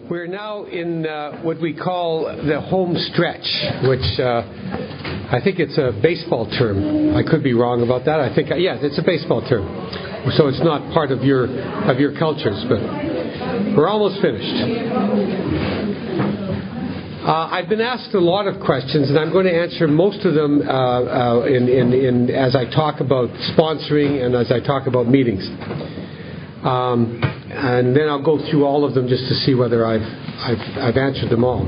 We're now in what we call the home stretch, which I think it's a baseball term. I could be wrong about that. I think, yeah, it's a baseball term. So it's not part of your cultures, but we're almost finished. I've been asked a lot of questions, and I'm going to answer most of them as I talk about sponsoring and as I talk about meetings. And then I'll go through all of them just to see whether I've answered them all.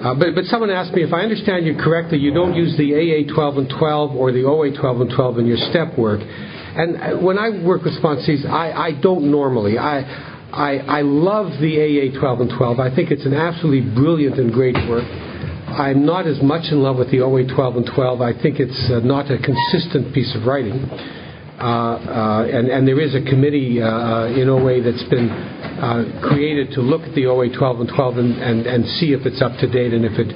But someone asked me, if I understand you correctly, you don't use the AA 12 and 12 or the OA 12 and 12 in your step work. And when I work with sponsees, I don't normally. I love the AA 12 and 12. I think it's an absolutely brilliant and great work. I'm not as much in love with the OA 12 and 12. I think it's not a consistent piece of writing. And there is a committee in OA that's been created to look at the OA 12 and 12 and see if it's up to date and if it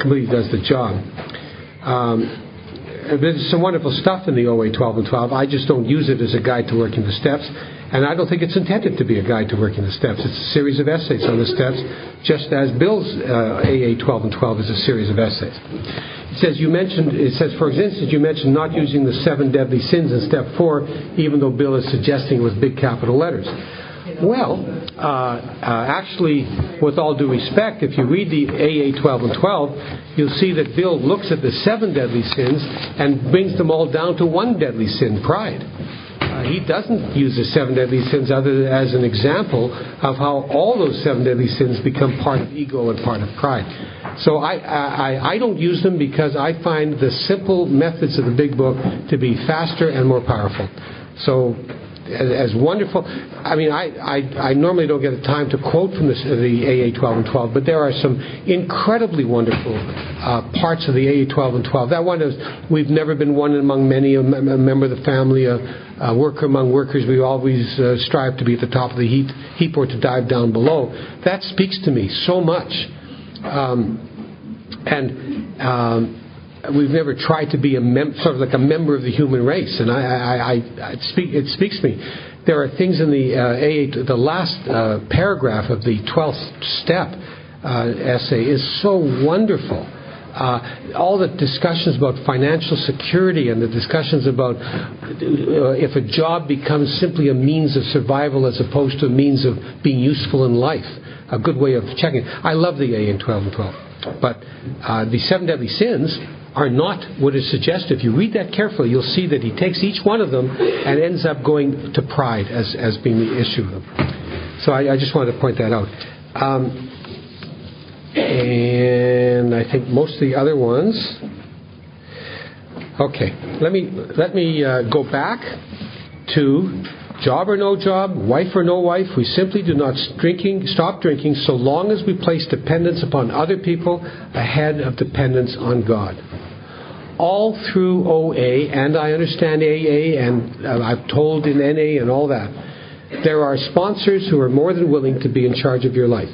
completely does the job. There's some wonderful stuff in the OA 12 and 12. I just don't use it as a guide to working the steps. And I don't think it's intended to be a guide to working the steps. It's a series of essays on the steps, just as Bill's AA 12 and 12 is a series of essays. It says, for instance, you mentioned not using the 7 deadly sins in step 4, even though Bill is suggesting it with big capital letters. Well, actually, with all due respect, if you read the AA 12 and 12, you'll see that Bill looks at the 7 deadly sins and brings them all down to one deadly sin, pride. He doesn't use the 7 deadly sins other than as an example of how all those 7 deadly sins become part of ego and part of pride. So I don't use them because I find the simple methods of the big book to be faster and more powerful. So as wonderful, I mean, I normally don't get the time to quote from the AA 12 and 12, but there are some incredibly wonderful parts of the AA 12 and 12. That one is, we've never been one among many, a member of the family, a worker among workers. We always strive to be at the top of the heap or to dive down below. That speaks to me so much. We've never tried to be sort of like a member of the human race, and it speaks to me. There are things in the last paragraph of the 12th step essay is so wonderful. All the discussions about financial security and the discussions about if a job becomes simply a means of survival as opposed to a means of being useful in life, a good way of checking. I love the AA 12 and 12, but the 7 deadly sins are not what is suggested. If you read that carefully, you'll see that he takes each one of them and ends up going to pride as being the issue of them. So I just wanted to point that out. And I think most of the other ones. Okay, let me go back to job or no job, wife or no wife. We simply do not stop drinking so long as we place dependence upon other people ahead of dependence on God. All through OA, and I understand AA, and I've told in NA and all that, there are sponsors who are more than willing to be in charge of your life,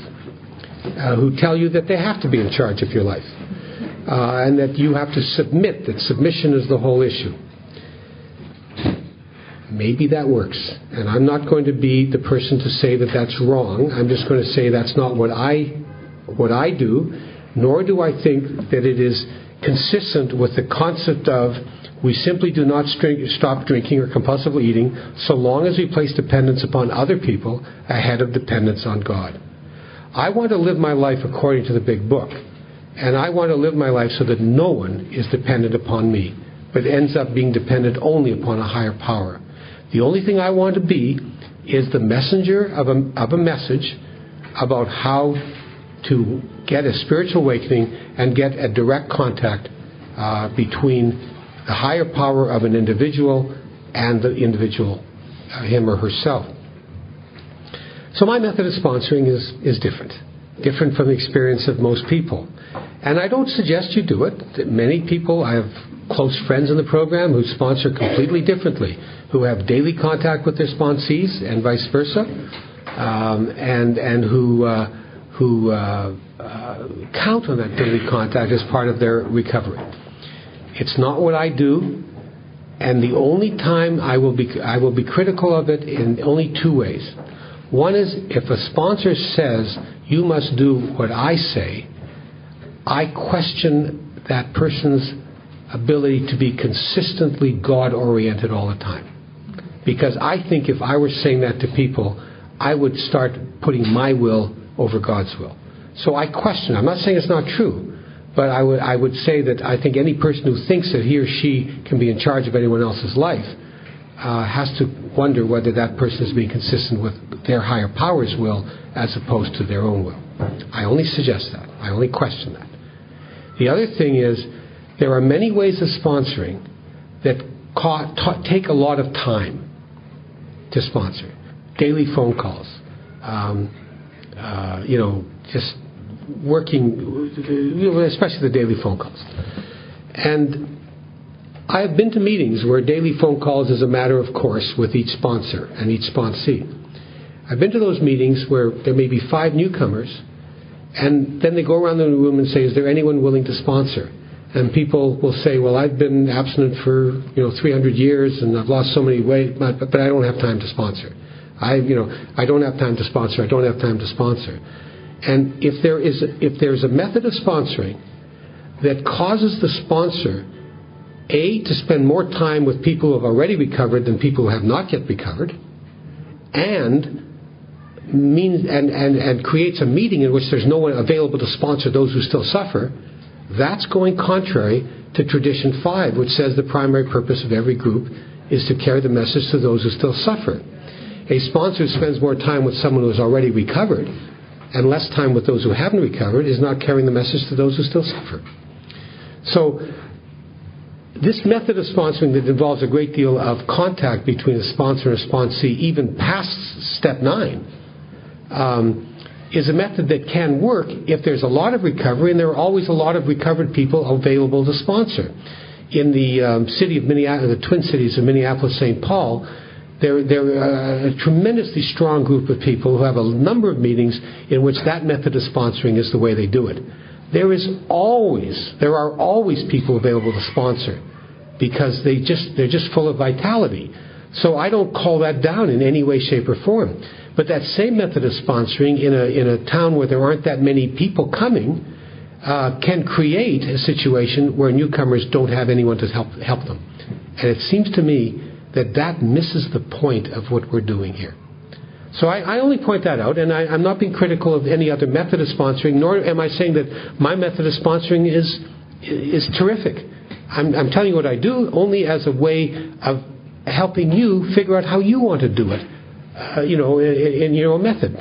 who tell you that they have to be in charge of your life, and that you have to submit, that submission is the whole issue. Maybe that works, and I'm not going to be the person to say that that's wrong. I'm just going to say that's not what I do, nor do I think that it is consistent with the concept of we simply do not stop drinking or compulsively eating so long as we place dependence upon other people ahead of dependence on God. I want to live my life according to the big book, and I want to live my life so that no one is dependent upon me, but ends up being dependent only upon a higher power. The only thing I want to be is the messenger of a message about how to get a spiritual awakening and get a direct contact between the higher power of an individual and the individual, him or herself. So my method of sponsoring is different from the experience of most people. And I don't suggest you do it. Many people, I have close friends in the program who sponsor completely differently, who have daily contact with their sponsees and vice versa, and who count on that daily contact as part of their recovery. It's not what I do, and the only time I will be critical of it in only 2 ways. One is, if a sponsor says, you must do what I say, I question that person's ability to be consistently God-oriented all the time. Because I think if I were saying that to people, I would start putting my will over God's will. So I question. I'm not saying it's not true, but I would say that I think any person who thinks that he or she can be in charge of anyone else's life has to wonder whether that person is being consistent with their higher power's will as opposed to their own will. I only suggest that. I only question that. The other thing is, there are many ways of sponsoring that take a lot of time to sponsor. Daily phone calls, just working, especially the daily phone calls. And I have been to meetings where daily phone calls is a matter of course with each sponsor and each sponsee. I've been to those meetings where there may be 5 newcomers, and then they go around the room and say, is there anyone willing to sponsor? And people will say, well, I've been abstinent for 300 years and I've lost so many weight, but I don't have time to sponsor. I don't have time to sponsor. I don't have time to sponsor. And if there's a method of sponsoring that causes the sponsor, A, to spend more time with people who have already recovered than people who have not yet recovered, and creates a meeting in which there's no one available to sponsor those who still suffer, that's going contrary to Tradition 5, which says the primary purpose of every group is to carry the message to those who still suffer. A sponsor who spends more time with someone who has already recovered and less time with those who haven't recovered is not carrying the message to those who still suffer. So this method of sponsoring that involves a great deal of contact between a sponsor and a sponsee, even past step 9, is a method that can work if there's a lot of recovery, and there are always a lot of recovered people available to sponsor. In the city of Minneapolis, the Twin Cities of Minneapolis, St. Paul, there are a tremendously strong group of people who have a number of meetings in which that method of sponsoring is the way they do it. There are always people available to sponsor because they're just full of vitality. So I don't call that down in any way, shape, or form. But that same method of sponsoring in a town where there aren't that many people coming can create a situation where newcomers don't have anyone to help them. And it seems to me that misses the point of what we're doing here. So I only point that out, and I'm not being critical of any other method of sponsoring, nor am I saying that my method of sponsoring is terrific. I'm telling you what I do only as a way of helping you figure out how you want to do it. In your own method.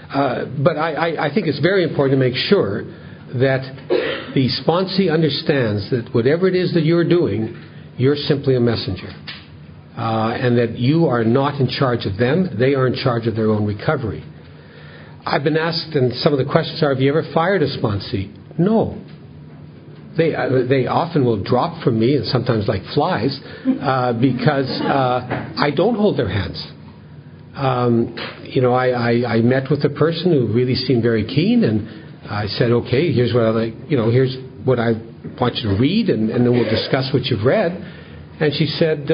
But I think it's very important to make sure that the sponsee understands that whatever it is that you're doing, you're simply a messenger. And that you are not in charge of them, they are in charge of their own recovery. I've been asked, and some of the questions are, have you ever fired a sponsee? No. They often will drop from me, and sometimes like flies, because I don't hold their hands. I met with a person who really seemed very keen, and I said, okay, here's what here's what I want you to read, and then we'll discuss what you've read. And she said,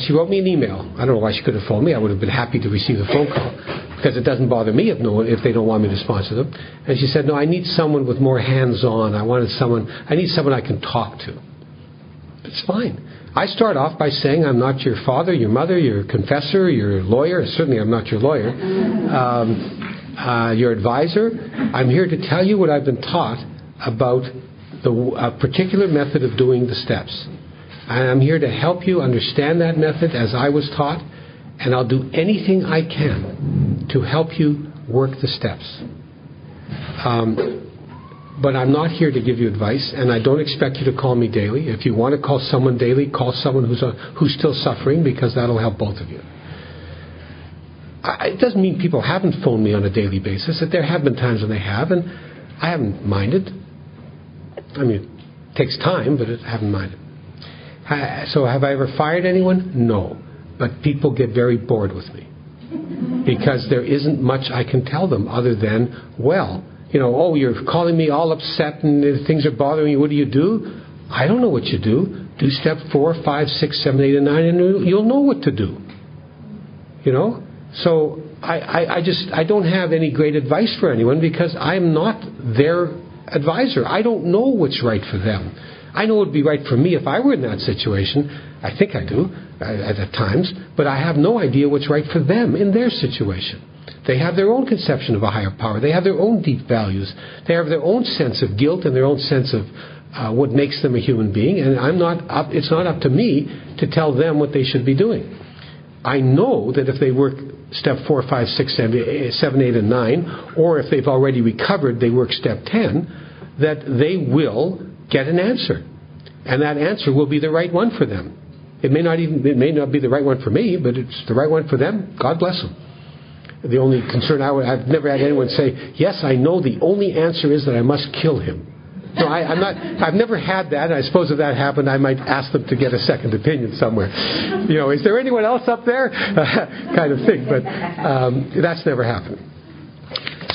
she wrote me an email. I don't know why she could have phoned me. I would have been happy to receive the phone call, because it doesn't bother me if they don't want me to sponsor them. And she said, no, I need someone with more hands-on. I need someone I can talk to. It's fine. I start off by saying I'm not your father, your mother, your confessor, your lawyer. Certainly I'm not your lawyer. Your advisor. I'm here to tell you what I've been taught about a particular method of doing the steps. And I'm here to help you understand that method as I was taught, and I'll do anything I can to help you work the steps. But I'm not here to give you advice, and I don't expect you to call me daily. If you want to call someone daily, call someone who's still suffering, because that'll help both of you. It doesn't mean people haven't phoned me on a daily basis. That there have been times when they have, and I haven't minded. I mean, it takes time, but I haven't minded. So have I ever fired anyone? No. But people get very bored with me, because there isn't much I can tell them other than, well, you're calling me all upset and things are bothering you. What do you do? I don't know what you do. Do step 4, 5, 6, 7, 8, and 9, and you'll know what to do. So I don't have any great advice for anyone because I'm not their advisor. I don't know what's right for them. I know it would be right for me if I were in that situation. I think I do at times, but I have no idea what's right for them in their situation. They have their own conception of a higher power. They have their own deep values. They have their own sense of guilt and their own sense of what makes them a human being. And it's not up to me to tell them what they should be doing. I know that if they work step 4, 5, 6, 7, 8, and 9, or if they've already recovered, they work step 10, that they will get an answer. And that answer will be the right one for them. It may not be the right one for me, but it's the right one for them. God bless them. The only concern I've never had anyone say, yes, I know the only answer is that I must kill him. No, I've never had that. I suppose if that happened, I might ask them to get a second opinion somewhere. Is there anyone else up there? Kind of thing. But that's never happened.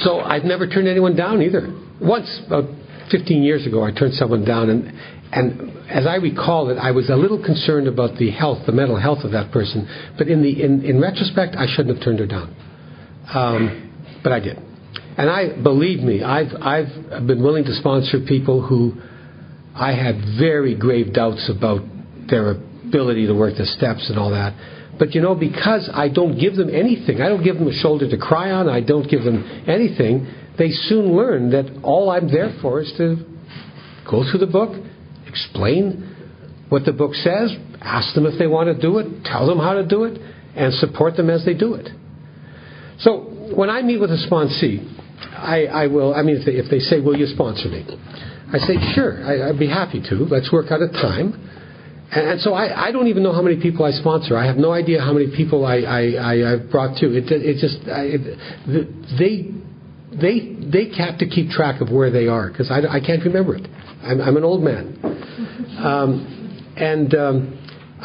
So I've never turned anyone down either. Once, about 15 years ago, I turned someone down, and as I recall it, I was a little concerned about the mental health of that person. But in retrospect, I shouldn't have turned her down. But I did. And believe me, I've been willing to sponsor people who I had very grave doubts about their ability to work the steps and all that. But because I don't give them anything, I don't give them a shoulder to cry on, I don't give them anything, they soon learn that all I'm there for is to go through the book, explain what the book says, ask them if they want to do it, tell them how to do it, and support them as they do it. So when I meet with a sponsee, I will, if they say, will you sponsor me? I say, sure, I'd be happy to. Let's work out a time. And so I don't even know how many people I sponsor. I have no idea how many people I've brought to. They have to keep track of where they are because I can't remember it. I'm an old man.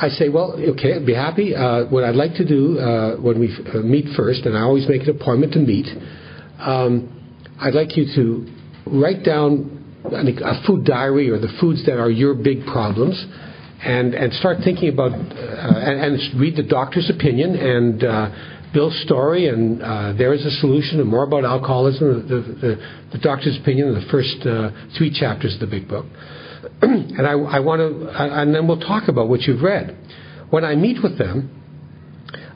I say, well, okay, I'd be happy. What I'd like to do when we meet first, and I always make an appointment to meet, I'd like you to write down a food diary or the foods that are your big problems and start thinking about, and read the doctor's opinion and Bill's story and There Is a Solution and more about alcoholism, the doctor's opinion in the first 3 chapters of the big book. And I want to, and then we'll talk about what you've read. When I meet with them,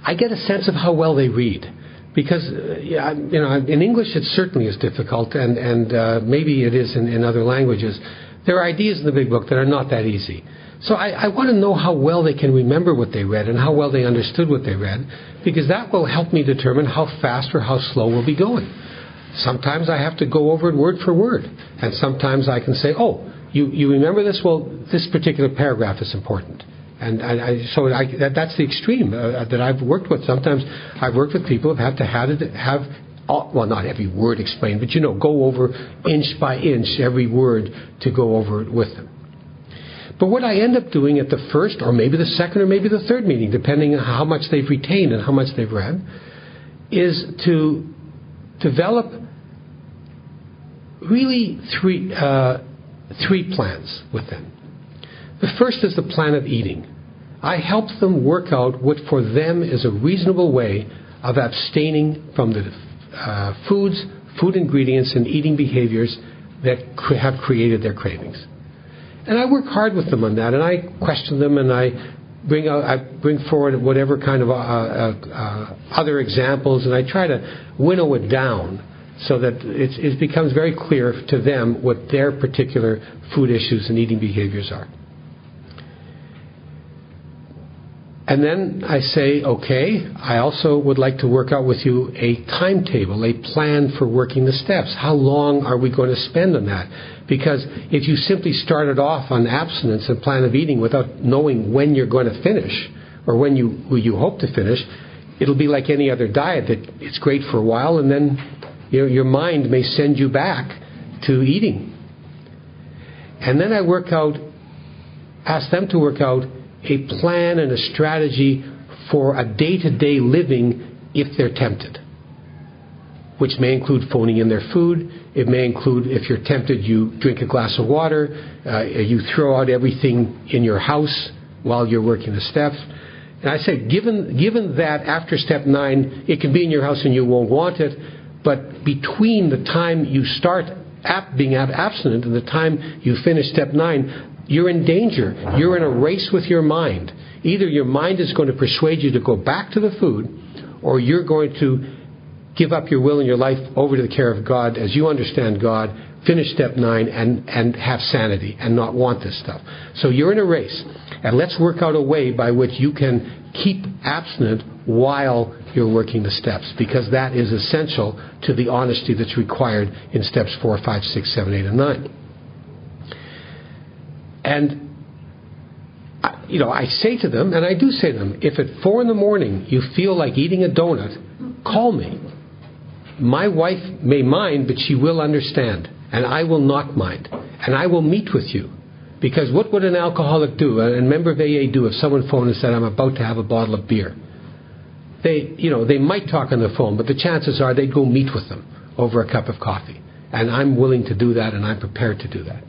I get a sense of how well they read, because in English it certainly is difficult, and maybe it is in other languages. There are ideas in the big book that are not that easy. So I want to know how well they can remember what they read and how well they understood what they read, because that will help me determine how fast or how slow we'll be going. Sometimes I have to go over it word for word, and sometimes I can say, oh, you remember this? Well, this particular paragraph is important. And that's the extreme that I've worked with. Sometimes I've worked with people who have had to have, well, not every word explained, but go over inch by inch every word to go over it with them. But what I end up doing at the first, or maybe the second, or maybe the third meeting, depending on how much they've retained and how much they've read, is to develop really three plans with them. The first is the plan of eating. I help them work out what for them is a reasonable way of abstaining from the food ingredients and eating behaviors that have created their cravings. And I work hard with them on that, and I question them, and I bring forward whatever kind of other examples, and I try to winnow it down so that it becomes very clear to them what their particular food issues and eating behaviors are. And then I say, okay, I also would like to work out with you a timetable, a plan for working the steps. How long are we going to spend on that? Because if you simply started off on abstinence and plan of eating without knowing when you're going to finish, or when you hope to finish, it'll be like any other diet, that it's great for a while and then your mind may send you back to eating. And then I ask them to work out a plan and a strategy for a day-to-day living if they're tempted, which may include phoning in their food. It may include, if you're tempted, you drink a glass of water, you throw out everything in your house while you're working the steps. And I say, given that after step 9, it can be in your house and you won't want it, but between the time you start being abstinent and the time you finish step 9, you're in danger. You're in a race with your mind. Either your mind is going to persuade you to go back to the food, or you're going to give up your will and your life over to the care of God as you understand God, finish step 9 and have sanity and not want this stuff. So you're in a race. And let's work out a way by which you can keep abstinent while you're working the steps, because that is essential to the honesty that's required in steps 4, 5, 6, 7, 8, and 9. And I say to them, and I do say to them, if at 4 in the morning you feel like eating a donut, call me. My wife may mind, but she will understand, and I will not mind, and I will meet with you. Because what would an alcoholic do, a member of AA do, if someone phoned and said, I'm about to have a bottle of beer? They might talk on the phone, but the chances are they'd go meet with them over a cup of coffee. And I'm willing to do that, and I'm prepared to do that.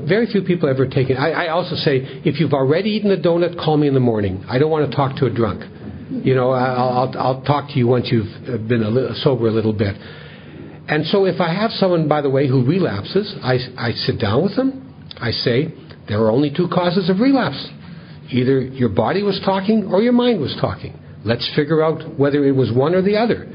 Very few people ever take it. I also say, if you've already eaten a donut, call me in the morning. I don't want to talk to a drunk. I'll talk to you once you've been sober a little bit. And so if I have someone, by the way, who relapses, I sit down with them. I say, there are only 2 causes of relapse. Either your body was talking or your mind was talking. Let's figure out whether it was one or the other.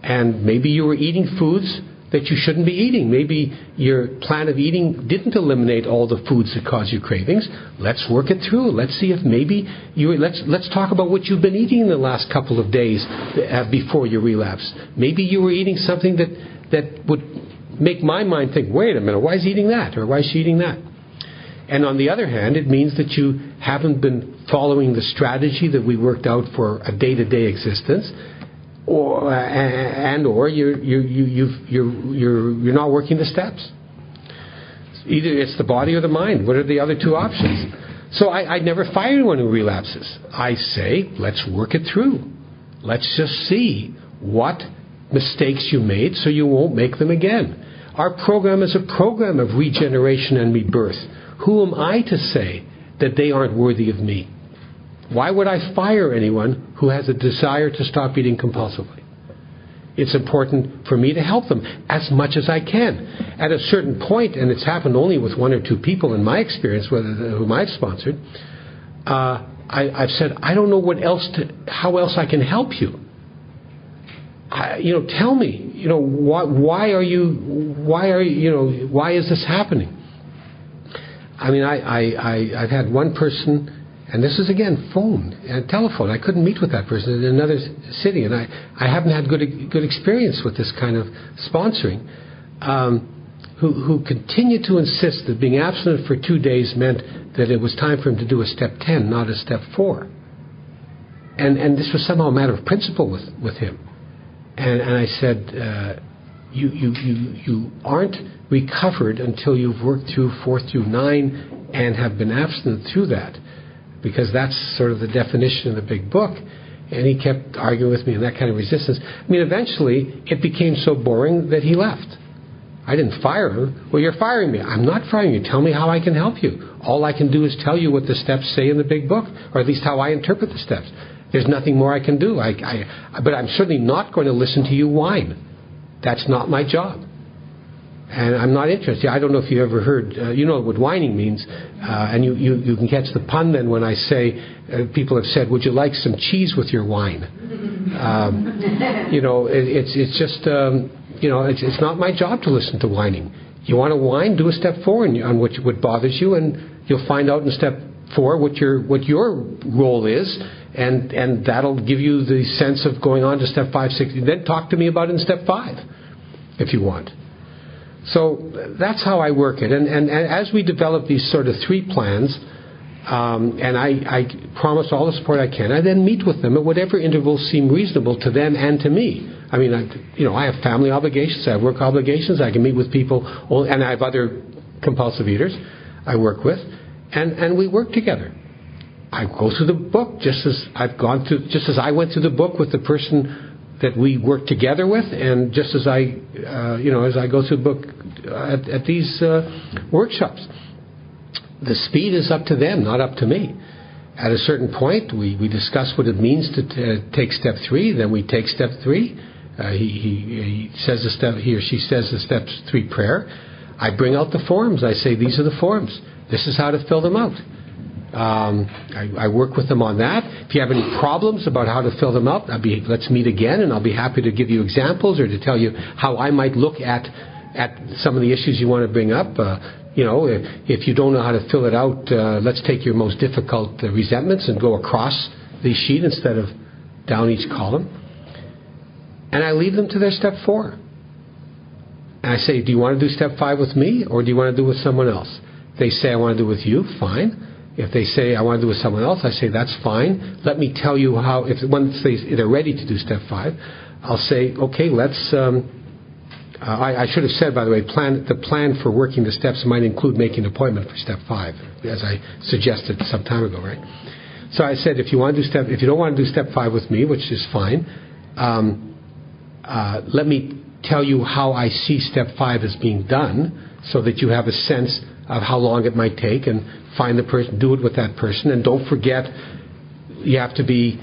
And maybe you were eating foods that you shouldn't be eating. Maybe your plan of eating didn't eliminate all the foods that cause you cravings. Let's work it through. Let's see if maybe let's talk about what you've been eating in the last couple of days before your relapse. Maybe you were eating something that would make my mind think, wait a minute, why is he eating that? Or why is she eating that? And on the other hand, it means that you haven't been following the strategy that we worked out for a day-to-day existence, or you're not working the steps. Either it's the body or the mind. What are the other 2 options? So I never fire anyone who relapses. I say, let's work it through. Let's just see what mistakes you made so you won't make them again. Our program is a program of regeneration and rebirth. Who am I to say that they aren't worthy of me? Why would I fire anyone who has a desire to stop eating compulsively? It's important for me to help them as much as I can. At a certain point, and it's happened only with 1 or 2 people in my experience, whom I've sponsored, I've said, I don't know how else I can help you. Tell me, why is this happening? I mean, I've had one person, and this is again phone and telephone. I couldn't meet with that person in another city, and I haven't had good experience with this kind of sponsoring. Who continued to insist that being abstinent for 2 days meant that it was time for him to do a step 10, not a step 4. And this was somehow a matter of principle with him. And I said, you aren't recovered until you've worked through 4 through 9 and have been abstinent through that, because that's sort of the definition in the big book. And he kept arguing with me and that kind of resistance. I mean, eventually it became so boring that he left. I didn't fire him. Well, you're firing me. I'm not firing you. Tell me how I can help you. All I can do is tell you what the steps say in the big book, or at least how I interpret the steps. There's nothing more I can do. But I'm certainly not going to listen to you whine. That's not my job. And I'm not interested. I don't know if you ever heard, you know what whining means, and you can catch the pun then when I say, people have said, would you like some cheese with your wine? It's just, it's not my job to listen to whining. You want to whine, do a step 4 on what bothers you, and you'll find out in step 4 what your role is, and that'll give you the sense of going on to step 5, 6. Then talk to me about it in step 5, if you want. So that's how I work it. And as we develop these sort of 3 plans, and I promise all the support I can, I then meet with them at whatever intervals seem reasonable to them and to me. I mean, I have family obligations, I have work obligations, I can meet with people, and I have other compulsive eaters I work with, and we work together. I go through the book just as I went through the book with the person that we work together with, and just as I go through the book at these workshops. The speed is up to them, not up to me. At a certain point, we discuss what it means to take step 3. Then we take step 3. He says he or she says the step 3 prayer. I bring out the forms. I say, these are the forms. This is how to fill them out. I work with them on that. If you have any problems about how to fill them out, let's meet again, and I'll be happy to give you examples or to tell you how I might look at some of the issues you want to bring up. If you don't know how to fill it out, let's take your most difficult resentments and go across the sheet instead of down each column. And I leave them to their step 4. And I say, do you want to do step 5 with me, or do you want to do it with someone else? If they say, I want to do it with you, fine. If they say, I want to do it with someone else, I say, that's fine. Let me tell you how. Once they're ready to do step 5, I'll say, okay, let's... I should have said, by the way, the plan for working the steps might include making an appointment for step 5, as I suggested some time ago, right? So I said, if you don't want to do step 5 with me, which is fine, let me tell you how I see step 5 as being done, so that you have a sense of how long it might take, and find the person, do it with that person, and don't forget, you have to be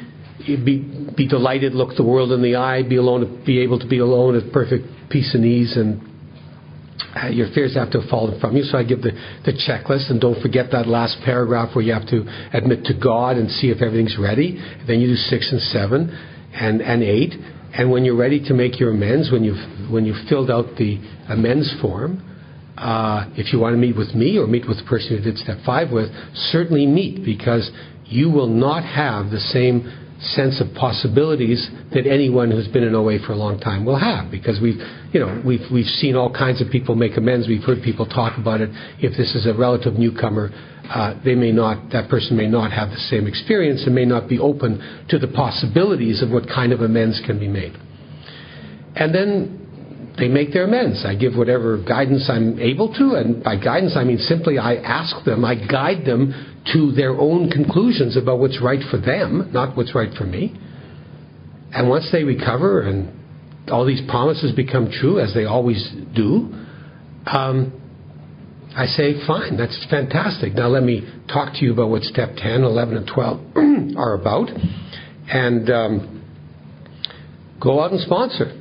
delighted, look the world in the eye, be able to be alone at perfect peace and ease, and your fears have to have fallen from you. So I give the checklist, and don't forget that last paragraph where you have to admit to God and see if everything's ready. Then you do 6 and 7 and 8, and when you're ready to make your amends, when you've filled out the amends form, if you want to meet with me or meet with the person you did step 5 with, certainly meet, because you will not have the same sense of possibilities that anyone who's been in OA for a long time will have, because we've seen all kinds of people make amends. We've heard people talk about it. If this is a relative newcomer, that person may not have the same experience and may not be open to the possibilities of what kind of amends can be made. And then they make their amends. I give whatever guidance I'm able to, and by guidance I mean simply I ask them, I guide them to their own conclusions about what's right for them, not what's right for me. And once they recover and all these promises become true, as they always do, I say, fine, that's fantastic. Now let me talk to you about what step 10, 11, and 12 are about, and go out and sponsor.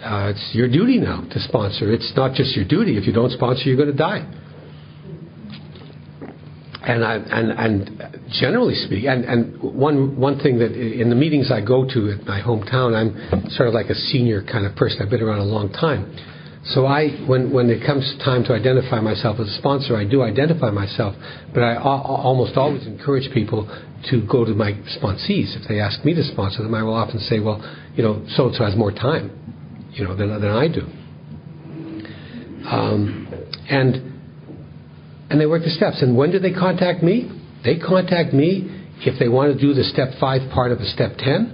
It's your duty now to sponsor. It's not just your duty. If you don't sponsor, you're going to die. And generally speaking, and one thing that in the meetings I go to at my hometown, I'm sort of like a senior kind of person. I've been around a long time. So when it comes time to identify myself as a sponsor, I do identify myself, but I almost always encourage people to go to my sponsees. If they ask me to sponsor them, I will often say, well, so-and-so has more time, than I do. And they work the steps. And when do they contact me? They contact me if they want to do the step 5 part of a step 10.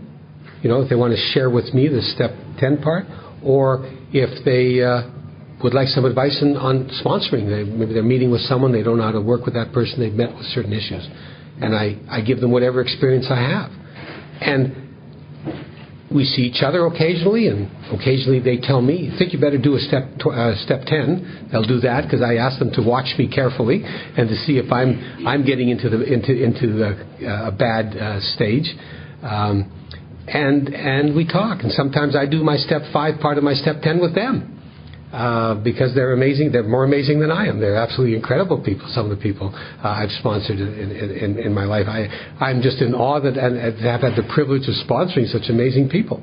If they want to share with me the step 10 part, or if they would like some advice on sponsoring. Maybe they're meeting with someone, they don't know how to work with that person, they've met with certain issues. And I give them whatever experience I have. And we see each other occasionally, and occasionally they tell me, I think you better do a step 10. They'll do that because I ask them to watch me carefully and to see if I'm getting into a bad stage. And we talk, and sometimes I do my step 5 part of my step 10 with them. Because they're amazing. They're more amazing than I am. They're absolutely incredible people. Some of the people I've sponsored in my life. I'm just in awe that and have had the privilege of sponsoring such amazing people.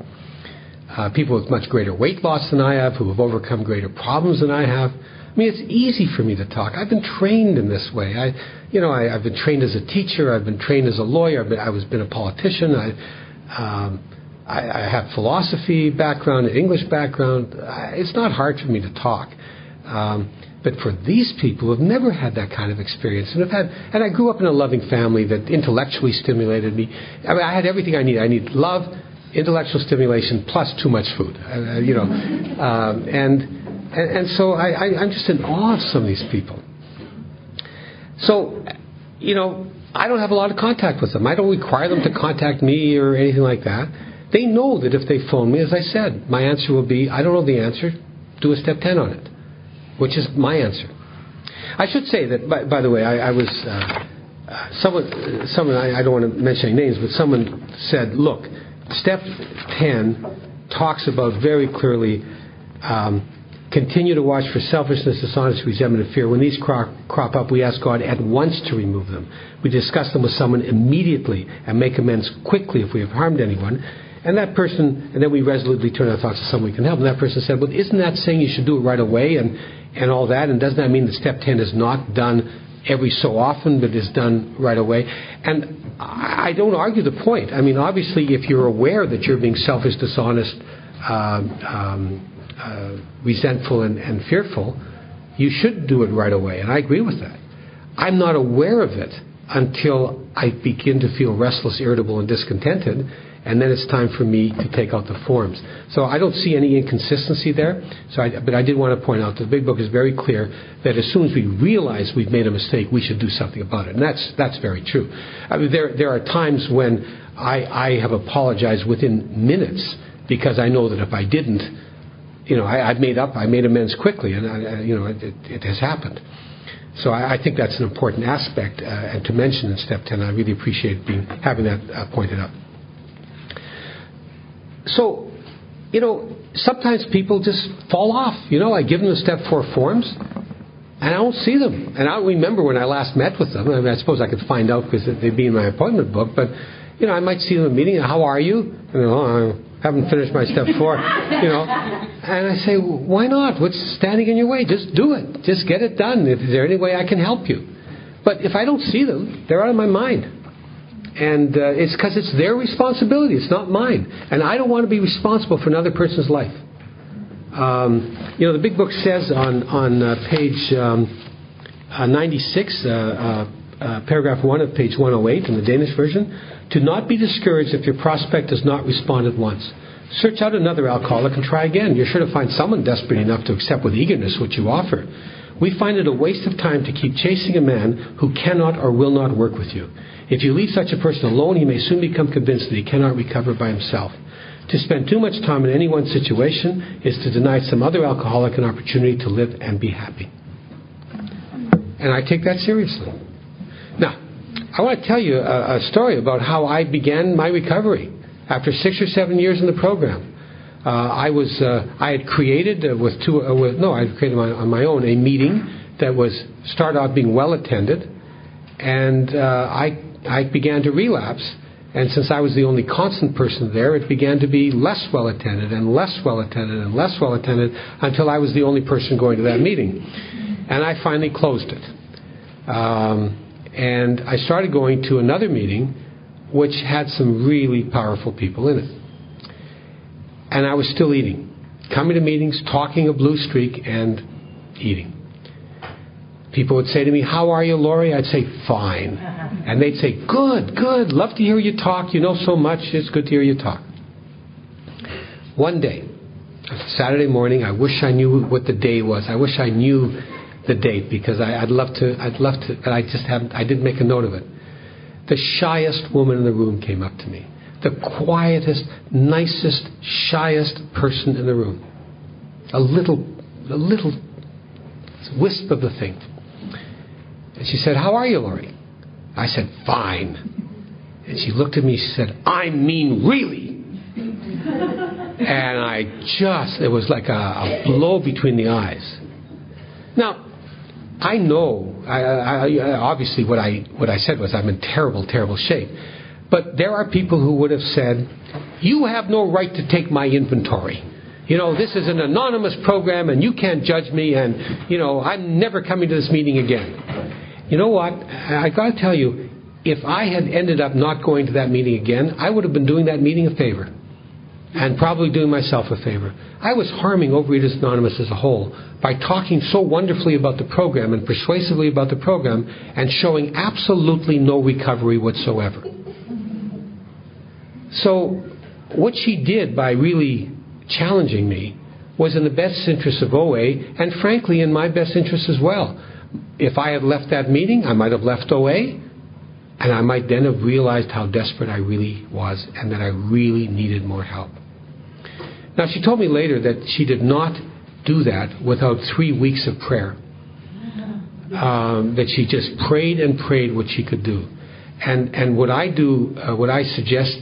People with much greater weight loss than I have, who have overcome greater problems than I have. I mean, it's easy for me to talk. I've been trained in this way. I've been trained as a teacher. I've been trained as a lawyer. I've been a politician. I have philosophy background, an English background. It's not hard for me to talk. But for these people who have never had that kind of experience, and I grew up in a loving family that intellectually stimulated me. I mean, I had everything I need. I need love, intellectual stimulation, plus too much food. And so I'm just in awe of some of these people. So, I don't have a lot of contact with them. I don't require them to contact me or anything like that. They know that if they phone me, as I said, my answer will be, I don't know the answer, do a step 10 on it, which is my answer. I should say that, by the way, I was someone, I don't want to mention any names, but someone said, look, step 10 talks about very clearly, continue to watch for selfishness, dishonesty, resentment, and fear. When these crop up, we ask God at once to remove them. We discuss them with someone immediately and make amends quickly if we have harmed anyone. And that person, and then we resolutely turn our thoughts to someone we can help. And that person said, well, isn't that saying you should do it right away and all that? And doesn't that mean that step 10 is not done every so often, but is done right away? And I don't argue the point. I mean, obviously, if you're aware that you're being selfish, dishonest, resentful and fearful, you should do it right away. And I agree with that. I'm not aware of it until I begin to feel restless, irritable, and discontented, and then it's time for me to take out the forms. So I don't see any inconsistency there. But I did want to point out that the Big Book is very clear that as soon as we realize we've made a mistake, we should do something about it. And that's very true. I mean, there are times when I have apologized within minutes because I know that if I didn't, I made amends quickly, and it has happened. So I think that's an important aspect and to mention in step 10. I really appreciate having that pointed out. So, sometimes people just fall off. I give them the step 4 forms, and I don't see them. And I don't remember when I last met with them. I mean, I suppose I could find out because they'd be in my appointment book. But, I might see them in a meeting. How are you? I haven't finished my step 4. And I say, why not? What's standing in your way? Just do it. Just get it done. Is there any way I can help you? But if I don't see them, they're out of my mind. And it's because it's their responsibility. It's not mine. And I don't want to be responsible for another person's life. The Big Book says on page 96, paragraph 1 of page 108 in the Danish version, to not be discouraged if your prospect does not respond at once. Search out another alcoholic and try again. You're sure to find someone desperate enough to accept with eagerness what you offer. We find it a waste of time to keep chasing a man who cannot or will not work with you. If you leave such a person alone, he may soon become convinced that he cannot recover by himself. To spend too much time in any one situation is to deny some other alcoholic an opportunity to live and be happy. And I take that seriously. Now, I want to tell you a story about how I began my recovery after 6 or 7 years in the program. I had created on my own a meeting that started out being well attended, and I began to relapse. And since I was the only constant person there, it began to be less well attended and less well attended and less well attended until I was the only person going to that meeting. And I finally closed it. And I started going to another meeting which had some really powerful people in it. And I was still eating. Coming to meetings, talking a blue streak, and eating. People would say to me, how are you, Lawrie? I'd say, fine. And they'd say, good, love to hear you talk. You know so much. It's good to hear you talk. One day, Saturday morning, I wish I knew what the day was. I wish I knew the date because I'd love to, but I didn't make a note of it. The shyest woman in the room came up to me. The quietest, nicest, shyest person in the room. A little wisp of the thing. And she said, how are you, Lawrie? I said, fine. And she looked at me, she said, I mean really. And it was like a blow between the eyes. Now, I know, obviously what I said was I'm in terrible, terrible shape. But there are people who would have said, you have no right to take my inventory. This is an anonymous program and you can't judge me and, I'm never coming to this meeting again. You know what? I got to tell you, if I had ended up not going to that meeting again, I would have been doing that meeting a favor. And probably doing myself a favor. I was harming Overeaters Anonymous as a whole by talking so wonderfully about the program and persuasively about the program and showing absolutely no recovery whatsoever. So what she did by really challenging me was in the best interest of OA and frankly in my best interest as well. If I had left that meeting, I might have left OA and I might then have realized how desperate I really was and that I really needed more help. Now, she told me later that she did not do that without 3 weeks of prayer. that she just prayed and prayed what she could do. And what I do, what I suggest,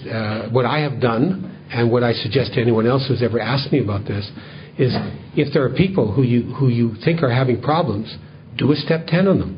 what I have done, and what I suggest to anyone else who's ever asked me about this, is if there are people who you think are having problems, do a step 10 on them.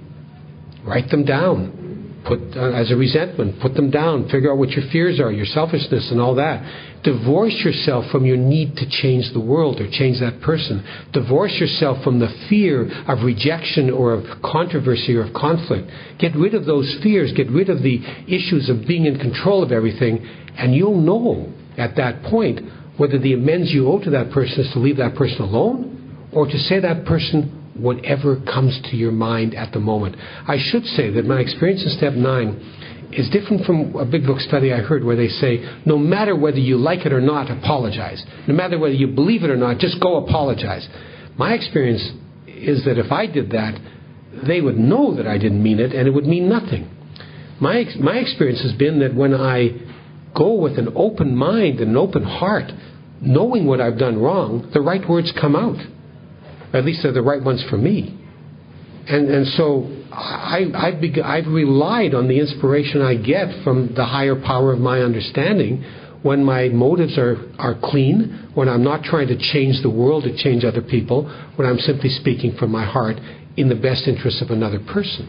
Write them down. Put as a resentment, put them down. Figure out what your fears are, your selfishness and all that. Divorce yourself from your need to change the world or change that person. Divorce yourself from the fear of rejection or of controversy or of conflict. Get rid of those fears. Get rid of the issues of being in control of everything, and you'll know at that point whether the amends you owe to that person is to leave that person alone or to say that person whatever comes to your mind at the moment. I should say that my experience in Step 9 is different from a big book study I heard where they say, no matter whether you like it or not, apologize. No matter whether you believe it or not, just go apologize. My experience is that if I did that, they would know that I didn't mean it and it would mean nothing. My experience has been that when I go with an open mind and an open heart, knowing what I've done wrong, the right words come out. At least they're the right ones for me. And so I've relied on the inspiration I get from the higher power of my understanding when my motives are clean, when I'm not trying to change the world or change other people, when I'm simply speaking from my heart in the best interest of another person.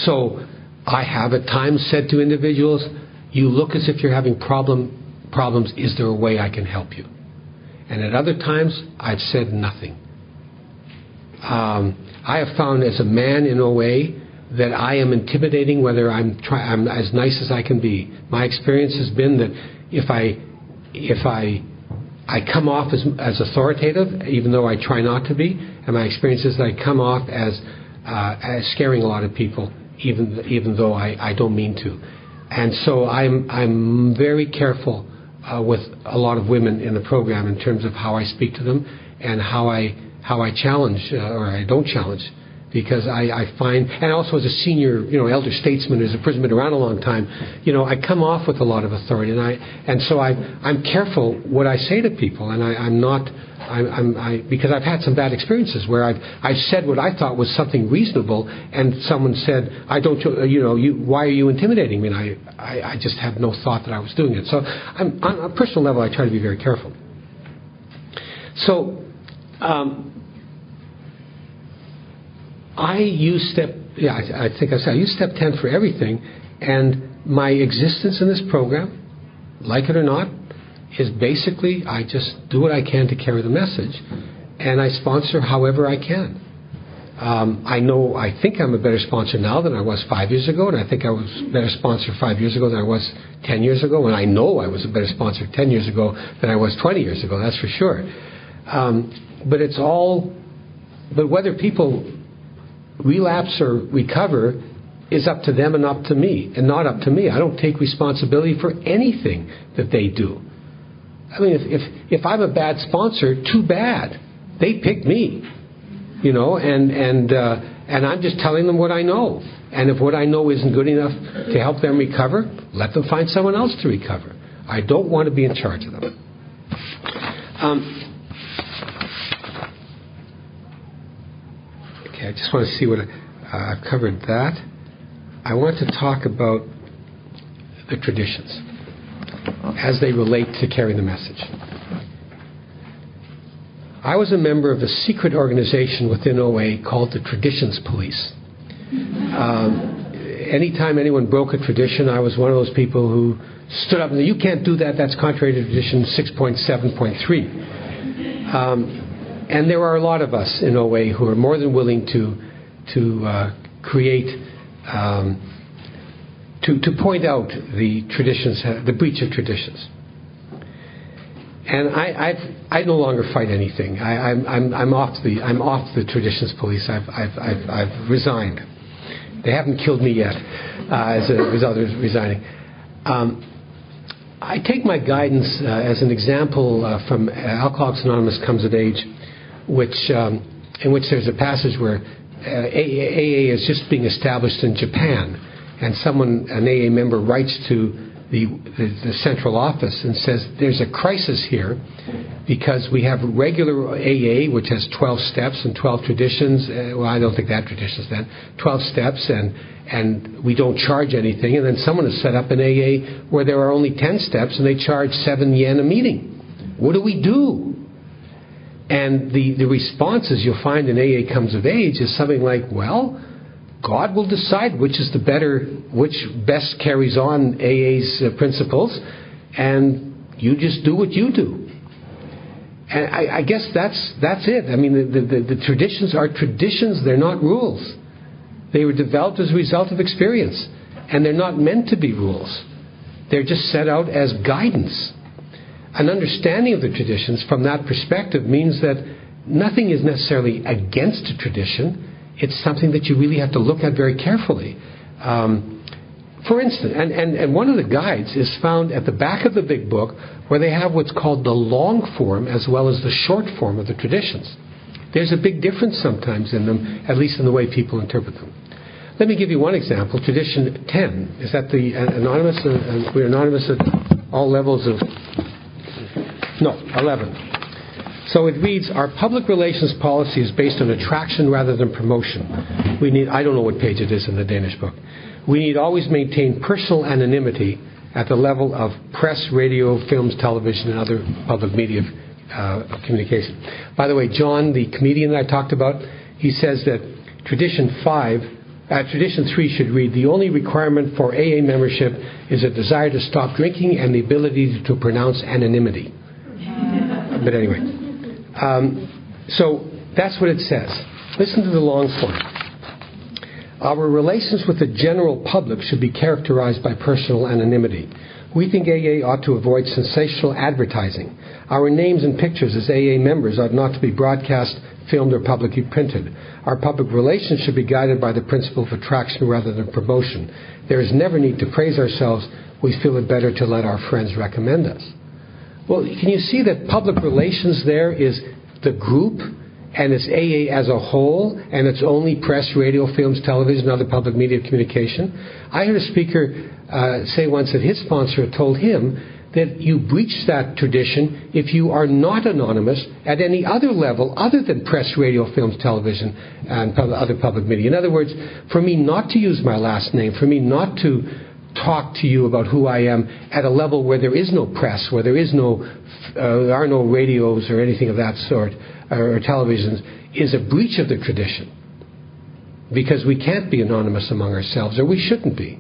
So I have at times said to individuals, you look as if you're having problems. Is there a way I can help you? And at other times, I've said nothing. I have found as a man in OA that I am intimidating whether I'm as nice as I can be. My experience has been that if I come off as authoritative, even though I try not to be, and my experience is that I come off as scaring a lot of people, even though I don't mean to. And so I'm very careful with a lot of women in the program in terms of how I speak to them and how I challenge or I don't challenge, because I find, and also as a senior, elder statesman who's a person been around a long time, I come off with a lot of authority, and so I'm careful what I say to people, and I'm not because I've had some bad experiences where I've said what I thought was something reasonable, and someone said, why are you intimidating me? And I just had no thought that I was doing it. So on a personal level, I try to be very careful. So I use I think I said I use Step 10 for everything, and my existence in this program, like it or not, is basically I just do what I can to carry the message, and I sponsor however I can. I think I'm a better sponsor now than I was 5 years ago, and I think I was a better sponsor 5 years ago than I was 10 years ago, and I know I was a better sponsor 10 years ago than I was 20 years ago, that's for sure. But whether people relapse or recover is up to them and up to me, and not up to me. I don't take responsibility for anything that they do. I mean, if I'm a bad sponsor, too bad. They picked me, and I'm just telling them what I know. And if what I know isn't good enough to help them recover, let them find someone else to recover. I don't want to be in charge of them. Okay, I just want to see what I've covered that. I want to talk about the traditions as they relate to carrying the message. I was a member of a secret organization within OA called the Traditions Police. Anytime anyone broke a tradition, I was one of those people who stood up and said, you can't do that, that's contrary to tradition 6.7.3. And there are a lot of us in OA who are more than willing to create to point out the traditions, the breach of traditions. And I no longer fight anything. I'm off the Traditions Police. I've resigned. They haven't killed me yet, as a result of resigning. I take my guidance as an example from Alcoholics Anonymous Comes of Age, in which there's a passage where AA is just being established in Japan, and an AA member writes to the central office and says there's a crisis here because we have regular AA, which has 12 steps and 12 traditions. Well, I don't think that traditions then. 12 steps, and we don't charge anything. And then someone has set up an AA where there are only 10 steps and they charge 7 yen a meeting. What do we do? And the responses you'll find in AA Comes of Age is something like, well, God will decide which best carries on AA's principles, and you just do what you do. And I guess that's it. I mean, the traditions are traditions, they're not rules. They were developed as a result of experience, and they're not meant to be rules. They're just set out as guidance. An understanding of the traditions from that perspective means that nothing is necessarily against a tradition. It's something that you really have to look at very carefully. For instance, and one of the guides is found at the back of the big book where they have what's called the long form as well as the short form of the traditions. There's a big difference sometimes in them, at least in the way people interpret them. Let me give you one example. Tradition 10. Is that the anonymous? We're anonymous at all levels of... No, 11. So it reads, our public relations policy is based on attraction rather than promotion. I don't know what page it is in the Danish book. We need always maintain personal anonymity at the level of press, radio, films, television, and other public media of communication. By the way, John, the comedian that I talked about, he says that Tradition 3 should read, the only requirement for AA membership is a desire to stop drinking and the ability to pronounce anonymity. But anyway. So that's what it says. Listen to the long form. Our relations with the general public should be characterized by personal anonymity. We think AA ought to avoid sensational advertising. Our names and pictures as AA members ought not to be broadcast, filmed, or publicly printed. Our public relations should be guided by the principle of attraction rather than promotion. There is never need to praise ourselves. We feel it better to let our friends recommend us. Well, can you see that public relations there is the group, and it's AA as a whole, and it's only press, radio, films, television, and other public media of communication? I heard a speaker say once that his sponsor had told him that you breach that tradition if you are not anonymous at any other level other than press, radio, films, television, and other public media. In other words, for me not to use my last name, for me not to talk to you about who I am at a level where there is no press, where there are no radios or anything of that sort, or televisions, is a breach of the tradition. Because we can't be anonymous among ourselves, or we shouldn't be.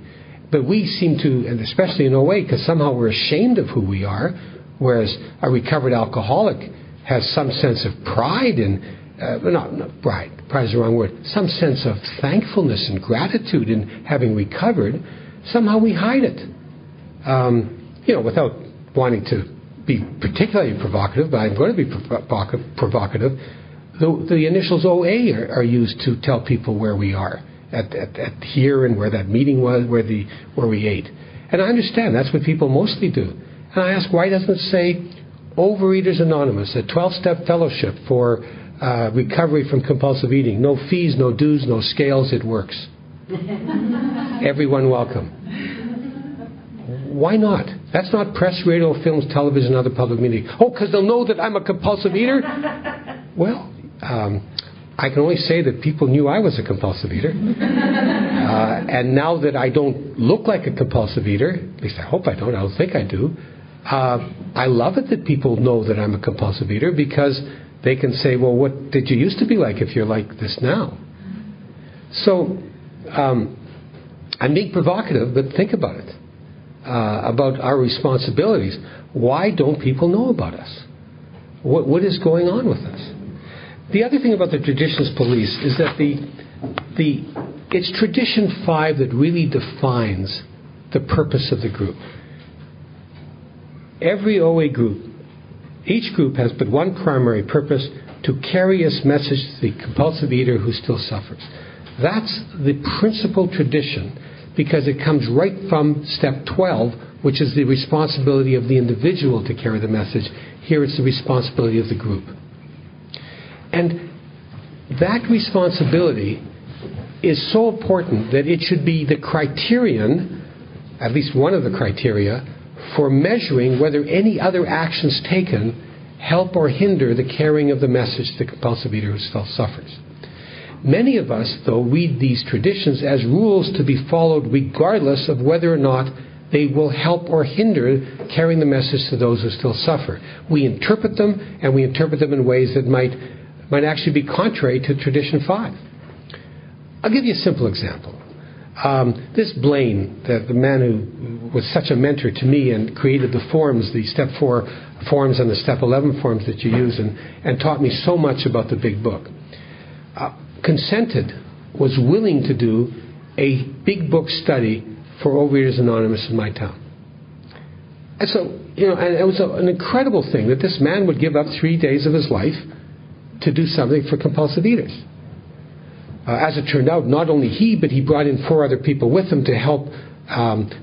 But we seem to, and especially in OA, because somehow we're ashamed of who we are, whereas a recovered alcoholic has some sense of pride in, not pride is the wrong word, some sense of thankfulness and gratitude in having recovered. Somehow we hide it. Without wanting to be particularly provocative, but I'm going to be provocative. The initials OA are used to tell people where we are at here and where that meeting was, where we ate. And I understand that's what people mostly do. And I ask, why doesn't it say Overeaters Anonymous, a 12-step fellowship for recovery from compulsive eating? No fees, no dues, no scales. It works. Everyone welcome. Why not? That's not press, radio, films, television, other public media. Oh, because they'll know that I'm a compulsive eater? Well, I can only say that people knew I was a compulsive eater. And now that I don't look like a compulsive eater, at least I hope I don't, I don't think I do, I love it that people know that I'm a compulsive eater, because they can say, well, what did you used to be like if you're like this now? So, I'm being provocative, but think about it. About our responsibilities. Why don't people know about us? What is going on with us? The other thing about the traditions police is that it's Tradition 5 that really defines the purpose of the group. Every OA group, each group has but one primary purpose: to carry its message to the compulsive eater who still suffers. That's the principal tradition, because it comes right from step 12, which is the responsibility of the individual to carry the message. Here it's the responsibility of the group. And that responsibility is so important that it should be the criterion at least one of the criteria, for measuring whether any other actions taken help or hinder the carrying of the message to the compulsive eater who still suffers. Many of us, though, read these traditions as rules to be followed regardless of whether or not they will help or hinder carrying the message to those who still suffer. We interpret them, and we interpret them in ways that might actually be contrary to Tradition 5. I'll give you a simple example. This Blaine, the man who was such a mentor to me and created the forms, the Step 4 forms and the Step 11 forms that you use, and taught me so much about the Big Book, was willing to do a Big Book study for Overeaters Anonymous in my town. And so, and it was an incredible thing that this man would give up 3 days of his life to do something for compulsive eaters. As it turned out, not only he, but he brought in 4 other people with him to help.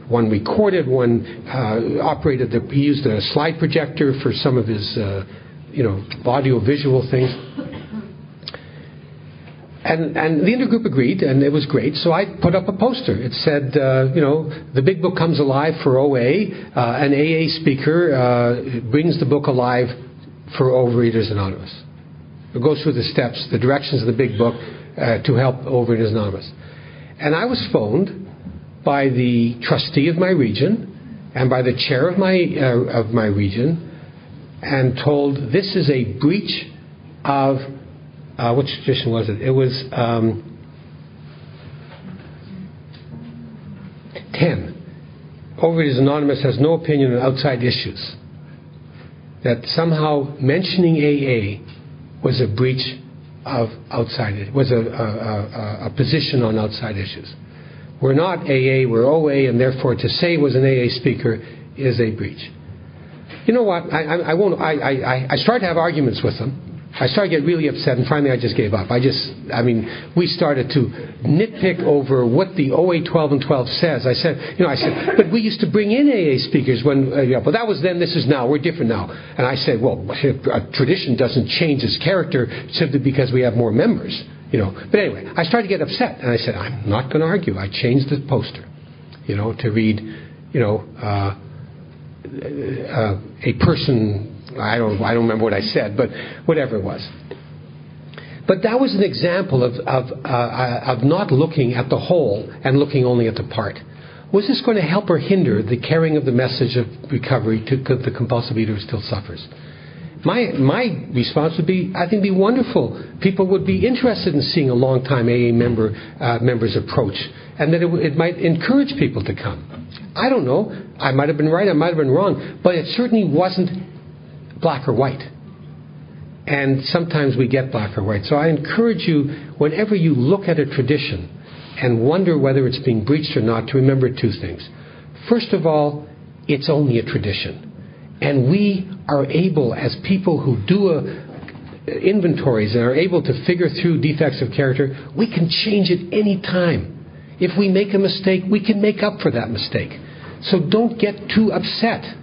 One recorded, one operated. He used a slide projector for some of his, audio-visual things. And the intergroup agreed, and it was great. So I put up a poster. It said, the Big Book comes alive for OA. An AA speaker brings the book alive for Overeaters Anonymous. It goes through the steps, the directions of the Big Book to help Overeaters Anonymous. And I was phoned by the trustee of my region and by the chair of my region and told this is a breach of which tradition was it? It was 10. Overeaters Anonymous has no opinion on outside issues. That somehow mentioning AA was a breach of outside. It was a position on outside issues. We're not AA, we're OA, and therefore to say it was an AA speaker is a breach. You know what? I started to have arguments with them. I started to get really upset, and finally I just gave up. We started to nitpick over what the OA 12 and 12 says. I said, but we used to bring in AA speakers when, but that was then, this is now, we're different now. And I said, well, a tradition doesn't change its character simply because we have more members, But anyway, I started to get upset, and I said, I'm not going to argue. I changed the poster, to read, a person. I don't remember what I said, but whatever it was. But that was an example of not looking at the whole and looking only at the part. Was this going to help or hinder the carrying of the message of recovery to the compulsive eater who still suffers? My response would be, I think it'd be wonderful. People would be interested in seeing a long-time AA member's approach, and that it might encourage people to come. I don't know. I might have been right. I might have been wrong. But it certainly wasn't black or white. And sometimes we get black or white. So I encourage you, whenever you look at a tradition and wonder whether it's being breached or not, to remember 2 things. First of all, it's only a tradition. And we are able, as people who do inventories and are able to figure through defects of character, we can change it any time. If we make a mistake, we can make up for that mistake. So don't get too upset.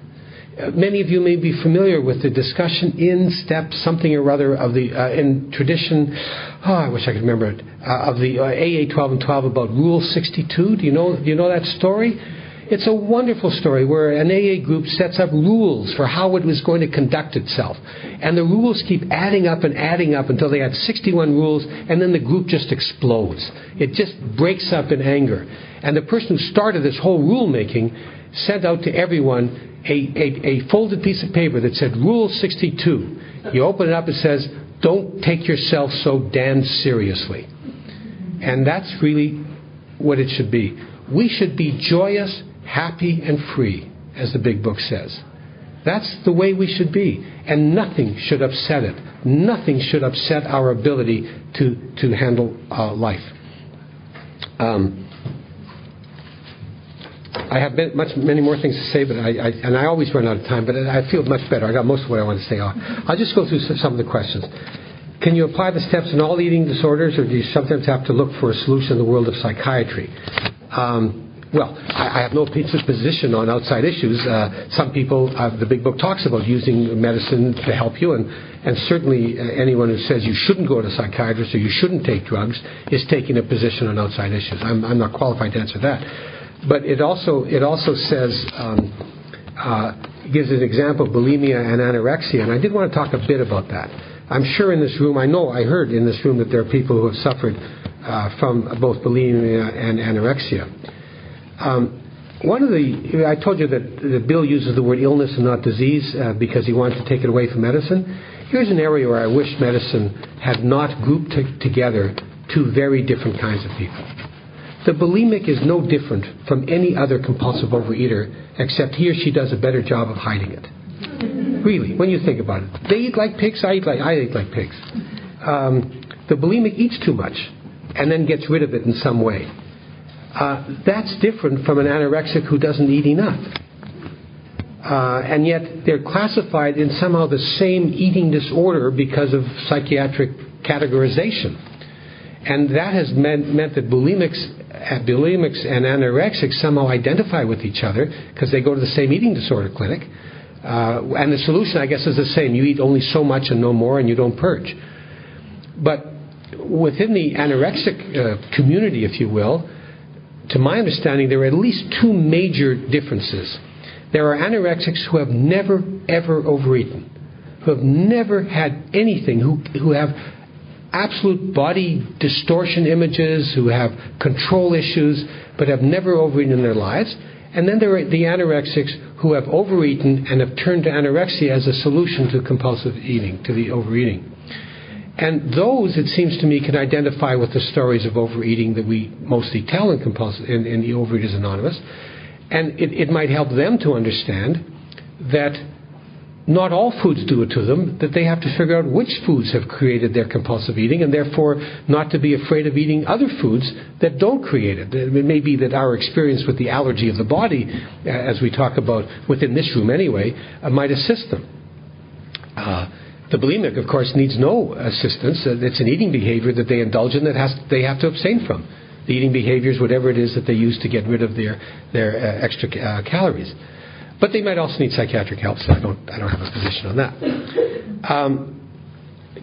Many of you may be familiar with the discussion in step something or other of the in tradition. I wish I could remember it. Of the AA 12 and 12 about Rule 62. Do you know that story? It's a wonderful story where an AA group sets up rules for how it was going to conduct itself, and the rules keep adding up until they had 61 rules, and then the group just explodes. It just breaks up in anger, and the person who started this whole rule making sent out to everyone a folded piece of paper that said Rule 62. You open it up, it says, don't take yourself so damn seriously. And that's really what it should be. We should be joyous, happy, and free, as the Big Book says. That's the way we should be. And nothing should upset it. Nothing should upset our ability to handle life. I have many more things to say, but I always run out of time, but I feel much better. I got most of what I want to say off. I'll just go through some of the questions. Can you apply the steps in all eating disorders, or do you sometimes have to look for a solution in the world of psychiatry? Well, I have no position on outside issues. Some people, the Big Book talks about using medicine to help you, and certainly anyone who says you shouldn't go to a psychiatrist or you shouldn't take drugs is taking a position on outside issues. I'm not qualified to answer that. But it also says, gives an example of bulimia and anorexia, and I did want to talk a bit about that. I'm sure in this room, I heard in this room that there are people who have suffered from both bulimia and anorexia. I told you that Bill uses the word illness and not disease because he wants to take it away from medicine. Here's an area where I wish medicine had not grouped together two very different kinds of people. The bulimic is no different from any other compulsive overeater, except he or she does a better job of hiding it. Really, when you think about it. They eat like pigs, I eat like pigs. The bulimic eats too much and then gets rid of it in some way. That's different from an anorexic who doesn't eat enough. And yet they're classified in somehow the same eating disorder because of psychiatric categorization. And that has meant that bulimics and anorexics somehow identify with each other because they go to the same eating disorder clinic. And the solution, I guess, is the same. You eat only so much and no more, and you don't purge. But within the anorexic community, if you will, to my understanding, there are at least two major differences. There are anorexics who have never, ever overeaten, who have never had anything, who have absolute body distortion images, who have control issues, but have never overeaten in their lives. And then there are the anorexics who have overeaten and have turned to anorexia as a solution to compulsive eating, to the overeating. And those, it seems to me, can identify with the stories of overeating that we mostly tell in the Overeaters Anonymous. And it might help them to understand that not all foods do it to them, that they have to figure out which foods have created their compulsive eating, and therefore not to be afraid of eating other foods that don't create it. It may be that our experience with the allergy of the body, as we talk about within this room anyway, might assist them. The bulimic, of course, needs no assistance. It's an eating behavior that they indulge in that they have to abstain from. The eating behaviors, whatever it is that they use to get rid of their extra calories. But they might also need psychiatric help, so I don't have a position on that.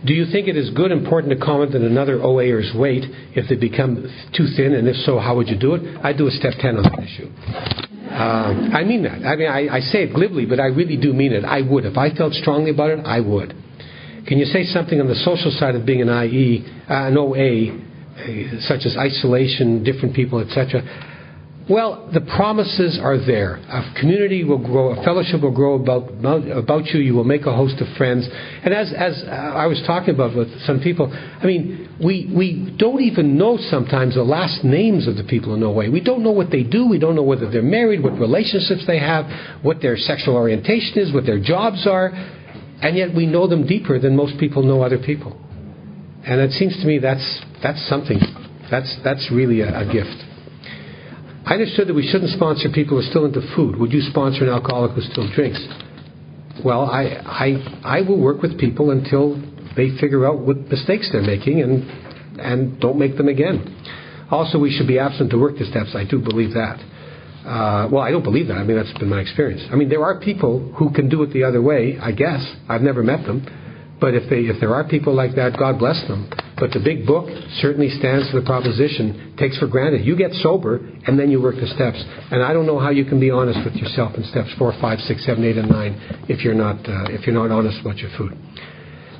Do you think it is good, important to comment that another OAer's weight if they become too thin, and if so, how would you do it? I'd do a step 10 on that issue. I mean that. I mean, I say it glibly, but I really do mean it. I would. If I felt strongly about it, I would. Can you say something on the social side of being an OA, such as isolation, different people, etc.? Well, the promises are there. A community will grow, a fellowship will grow about you. You will make a host of friends. And as I was talking about with some people, I mean, we don't even know sometimes the last names of the people in OA. We don't know what they do. We don't know whether they're married, what relationships they have, what their sexual orientation is, what their jobs are. And yet we know them deeper than most people know other people. And it seems to me that's something. That's really a gift. I understood that we shouldn't sponsor people who are still into food. Would you sponsor an alcoholic who still drinks? Well, I will work with people until they figure out what mistakes they're making and don't make them again. Also, we should be absent to work the steps. I do believe that. Well, I don't believe that. I mean, that's been my experience. I mean, there are people who can do it the other way, I guess. I've never met them. But if there are people like that, God bless them. But the big book certainly stands for the proposition, takes for granted. You get sober, and then you work the steps. And I don't know how you can be honest with yourself in steps 4, 5, 6, 7, 8, and 9 if you're not honest about your food.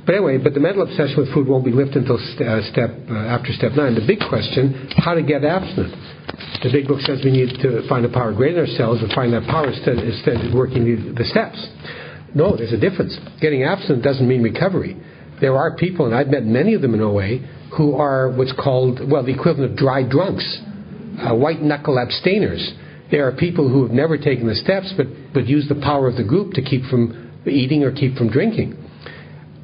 But anyway, the mental obsession with food won't be lifted until after step 9. The big question, how to get abstinent. The big book says we need to find a power greater than ourselves and find that power instead of working the steps. No, there's a difference. Getting abstinent doesn't mean recovery. There are people, and I've met many of them in OA, who are what's called, the equivalent of dry drunks, white-knuckle abstainers. There are people who have never taken the steps but use the power of the group to keep from eating or keep from drinking.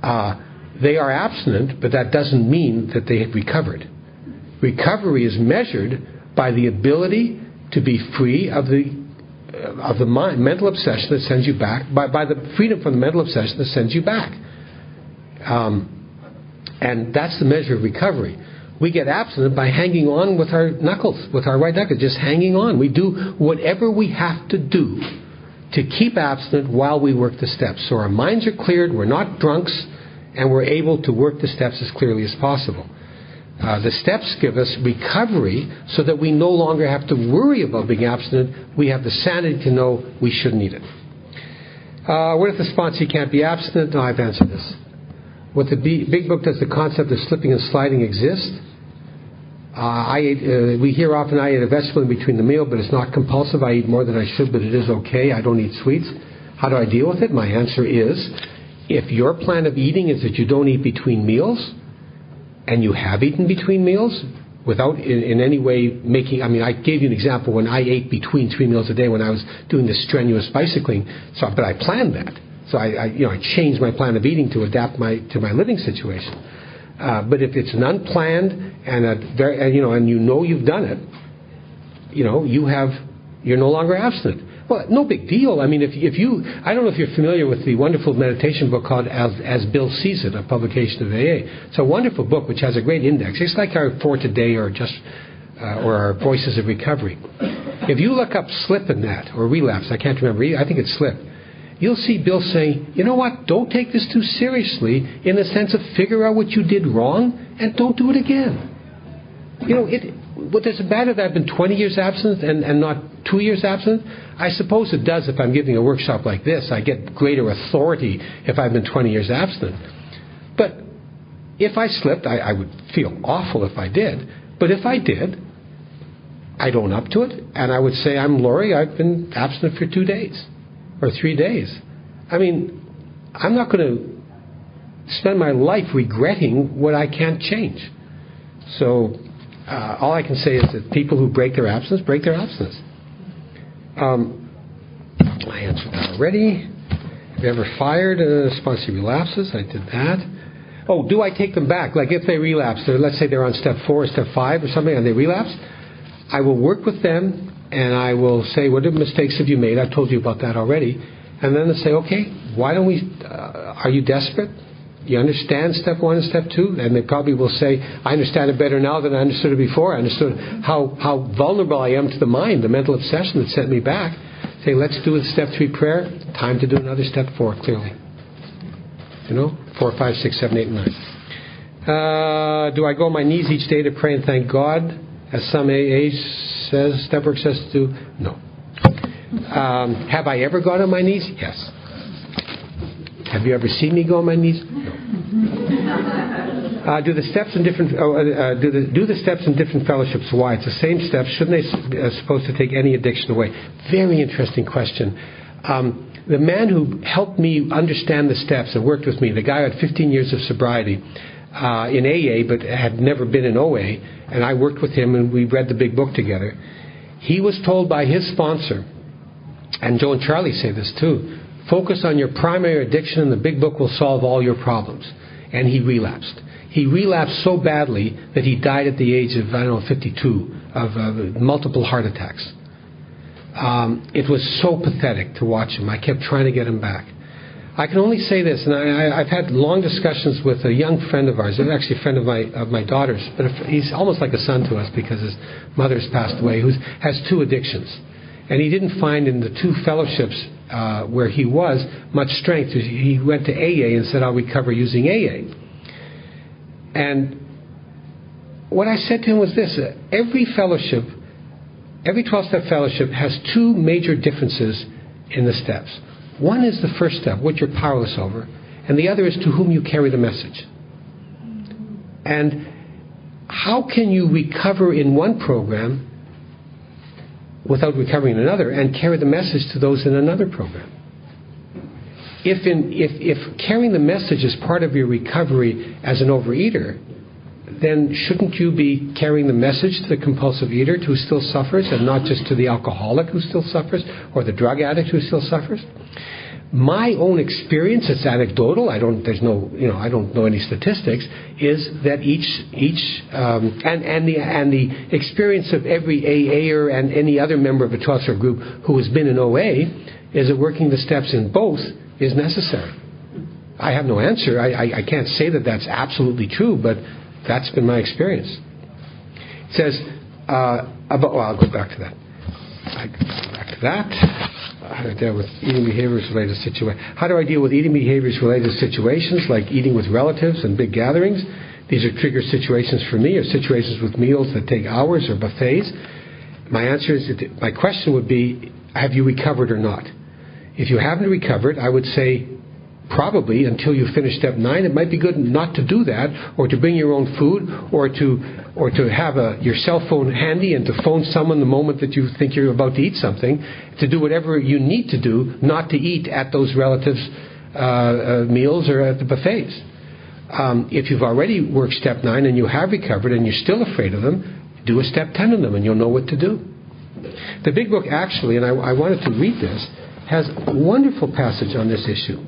They are abstinent, but that doesn't mean that they have recovered. Recovery is measured by the ability to be free of the mental obsession that sends you back, by the freedom from the mental obsession that sends you back. And that's the measure of recovery. We get abstinent by hanging on with our knuckles, with our right knuckles, just hanging on. We do whatever we have to do to keep abstinent while we work the steps. So our minds are cleared, we're not drunks, and we're able to work the steps as clearly as possible. The steps give us recovery so that we no longer have to worry about being abstinent. We have the sanity to know we shouldn't eat it. What if the sponsor can't be abstinent? No, I've answered this. What the big book does the concept of slipping and sliding exist? We hear often I eat a vegetable in between the meal, but it's not compulsive. I eat more than I should, but it is okay. I don't eat sweets. How do I deal with it? My answer is, if your plan of eating is that you don't eat between meals, and you have eaten between meals, without in any way making... I mean, I gave you an example when I ate between 3 meals a day when I was doing this strenuous bicycling, but I planned that. So I changed my plan of eating to adapt to my living situation. But if it's an unplanned and you've done it, you're no longer abstinent. Well, no big deal. I mean, if you, I don't know if you're familiar with the wonderful meditation book called As Bill Sees It, a publication of AA. It's a wonderful book which has a great index. It's like our For Today or our Voices of Recovery. If you look up slip in that, or relapse, I can't remember, I think it's slip, you'll see Bill saying, you know what, don't take this too seriously in the sense of figure out what you did wrong and don't do it again. Does it matter that I've been 20 years absent and not 2 years absent? I suppose it does if I'm giving a workshop like this. I get greater authority if I've been 20 years absent. But if I slipped, I would feel awful if I did. But if I did, I'd own up to it, and I would say, I'm Lawrie, I've been absent for 2 days or 3 days. I mean, I'm not going to spend my life regretting what I can't change. So all I can say is that people who break their abstinence, break their abstinence. I answered that already. Have you ever fired a sponsor relapses? I did that. Oh, do I take them back? Like if they relapse, let's say they're on step 4 or step 5 or something and they relapse, I will work with them and I will say, what mistakes have you made? I've told you about that already. And then they'll say, okay, why don't we, are you desperate? You understand step 1 and step 2? And they probably will say, I understand it better now than I understood it before. I understood how vulnerable I am to the mind, the mental obsession that sent me back. Say, let's do a step 3 prayer. Time to do another step 4, clearly. 4, 5, 6, 7, 8, and 9. Do I go on my knees each day to pray and thank God, as some AA says, step work says to do? No. Have I ever gone on my knees? Yes. Have you ever seen me go on my knees? No. Do the steps in different fellowships? Why? It's the same steps. Shouldn't they supposed to take any addiction away? Very interesting question. The man who helped me understand the steps and worked with me, the guy who had 15 years of sobriety in AA but had never been in OA, and I worked with him and we read the big book together. He was told by his sponsor, and Joe and Charlie say this too, focus on your primary addiction and the big book will solve all your problems. And he relapsed. He relapsed so badly that he died at the age of, 52, of multiple heart attacks. It was so pathetic to watch him. I kept trying to get him back. I can only say this, and I've had long discussions with a young friend of ours, actually a friend of my daughter's, but he's almost like a son to us because his mother's passed away, who has 2 addictions. And he didn't find in the 2 fellowships where he was much strength. He went to AA and said, I'll recover using AA. And what I said to him was this, every fellowship, every 12-step fellowship has 2 major differences in the steps. One is the first step, what you're powerless over, and the other is to whom you carry the message. And how can you recover in one program without recovering in another and carry the message to those in another program? If carrying the message is part of your recovery as an overeater, then shouldn't you be carrying the message to the compulsive eater who still suffers and not just to the alcoholic who still suffers or the drug addict who still suffers? My own experience, it's anecdotal, I don't know any statistics, is that the experience of every AAer and any other member of a 12-step group who has been in OA is that working the steps in both is necessary. I have no answer. I can't say that that's absolutely true, but that's been my experience. It says, I'll go back to that. How do I deal with eating behaviors related to situations? How do I deal with eating behaviors related to situations like eating with relatives and big gatherings? these are trigger situations for me, or situations with meals that take hours or buffets. My question would be, have you recovered or not? If you haven't recovered, I would say probably until you finish step 9, it might be good not to do that, or to bring your own food, or to have your cell phone handy and to phone someone the moment that you think you're about to eat something, to do whatever you need to do not to eat at those relatives' meals or at the buffets. If you've already worked step 9 and you have recovered and you're still afraid of them, do a step 10 of them and you'll know what to do. The big book actually, and I wanted to read this, has a wonderful passage on this issue.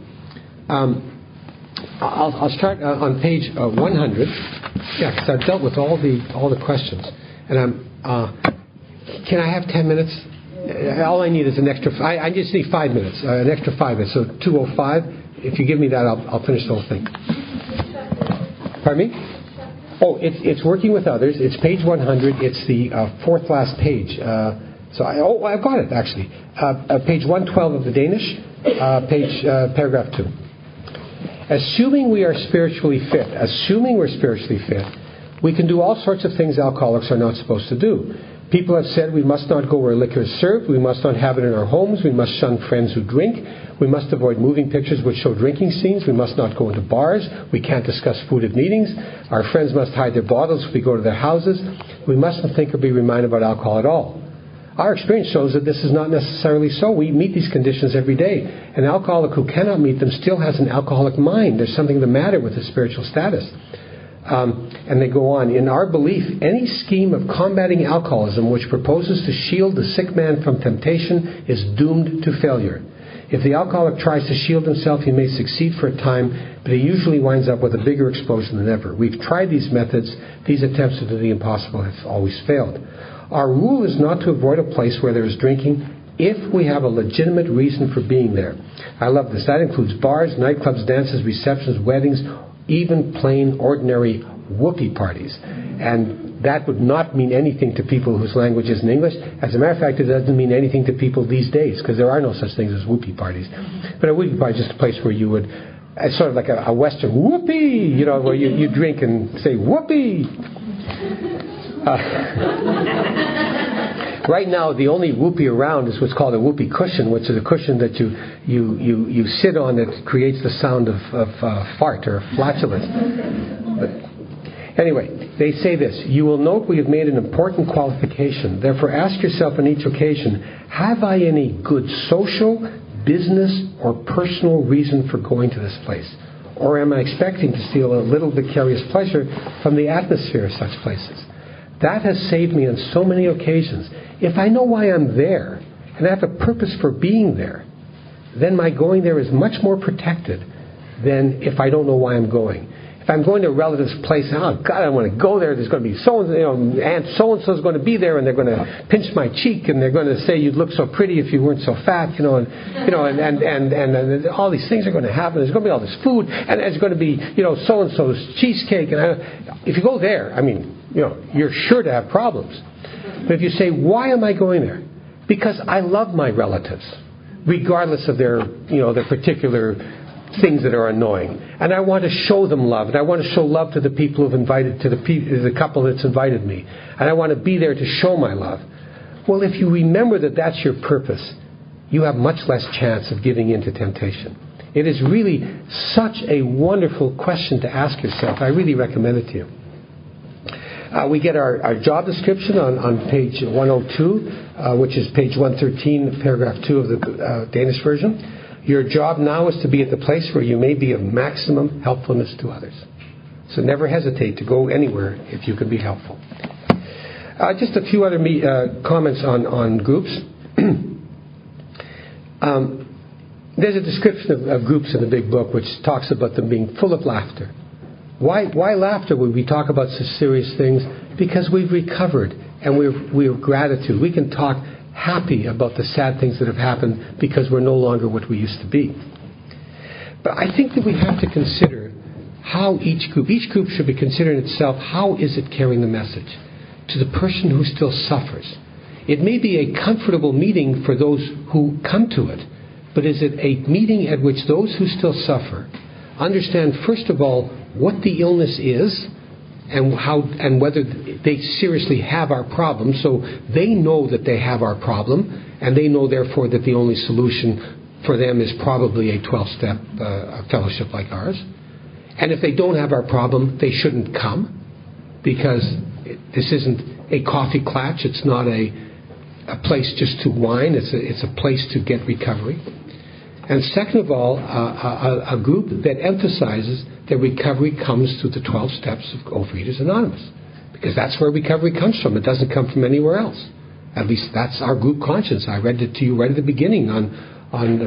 I'll start on page 100. Yeah, because I've dealt with all the questions. And can I have 10 minutes? All I need is an extra. I just need 5 minutes. An extra 5 minutes. So 2:05. If you give me that, I'll finish the whole thing. Pardon me? Oh, it's working with others. It's page 100. It's the fourth last page. I've got it actually. Page 112 of the Danish. Paragraph 2. Assuming we're spiritually fit, we can do all sorts of things alcoholics are not supposed to do. People have said we must not go where liquor is served, we must not have it in our homes, we must shun friends who drink, we must avoid moving pictures which show drinking scenes, we must not go into bars, we can't discuss food at meetings, our friends must hide their bottles if we go to their houses, we mustn't think or be reminded about alcohol at all. Our experience shows that this is not necessarily so. We meet these conditions every day. An alcoholic who cannot meet them still has an alcoholic mind. There's something the matter with his spiritual status. And they go on. In our belief, any scheme of combating alcoholism which proposes to shield the sick man from temptation is doomed to failure. If the alcoholic tries to shield himself, he may succeed for a time, but he usually winds up with a bigger explosion than ever. We've tried these methods. These attempts to do the impossible have always failed. Our rule is not to avoid a place where there is drinking if we have a legitimate reason for being there. I love this. That includes bars, nightclubs, dances, receptions, weddings, even plain, ordinary whoopee parties. And that would not mean anything to people whose language isn't English. As a matter of fact, it doesn't mean anything to people these days, because there are no such things as whoopee parties. But a whoopee party is just a place where you would, it's sort of like a Western whoopee, where you drink and say whoopee. Right now, the only whoopee around is what's called a whoopee cushion, which is a cushion that you sit on that creates the sound of fart or flatulence. But anyway, they say this: you will note we have made an important qualification. Therefore, ask yourself on each occasion, have I any good social, business, or personal reason for going to this place? Or am I expecting to steal a little vicarious pleasure from the atmosphere of such places? That has saved me on so many occasions. If I know why I'm there, and I have a purpose for being there, then my going there is much more protected than if I don't know why I'm going. If I'm going to a relative's place, oh God, I want to go there. There's going to be Aunt so-and-so is going to be there, and they're going to pinch my cheek, and they're going to say you'd look so pretty if you weren't so fat, and all these things are going to happen. There's going to be all this food, and there's going to be so-and-so's cheesecake, and if you go there, you're sure to have problems. But if you say, why am I going there? Because I love my relatives, regardless of their particular things that are annoying, and I want to show them love, and I want to show love to the people who've invited, to the couple that's invited me, and I want to be there to show my love. Well, if you remember that that's your purpose, you have much less chance of giving in to temptation. It is really such a wonderful question to ask yourself. I really recommend it to you. We get our job description on page 102, which is page 113, paragraph 2 of the Danish version. Your job now is to be at the place where you may be of maximum helpfulness to others. So never hesitate to go anywhere if you can be helpful. Just a few other comments on groups. There's a description of groups in the big book which talks about them being full of laughter. Why laughter when we talk about such serious things? Because we've recovered and we have gratitude. We can talk happy about the sad things that have happened because we're no longer what we used to be. But I think that we have to consider how each group should be considering itself, how is it carrying the message to the person who still suffers? It may be a comfortable meeting for those who come to it, but is it a meeting at which those who still suffer understand, first of all, what the illness is, and whether they seriously have our problem. So they know that they have our problem, and they know, therefore, that the only solution for them is probably a 12-step fellowship like ours. And if they don't have our problem, they shouldn't come, because this isn't a coffee klatch. It's not a place just to whine. It's a place to get recovery. And second of all, a group that emphasizes that recovery comes through the 12 steps of Overeaters Anonymous, because that's where recovery comes from. It doesn't come from anywhere else. At least that's our group conscience. I read it to you right at the beginning on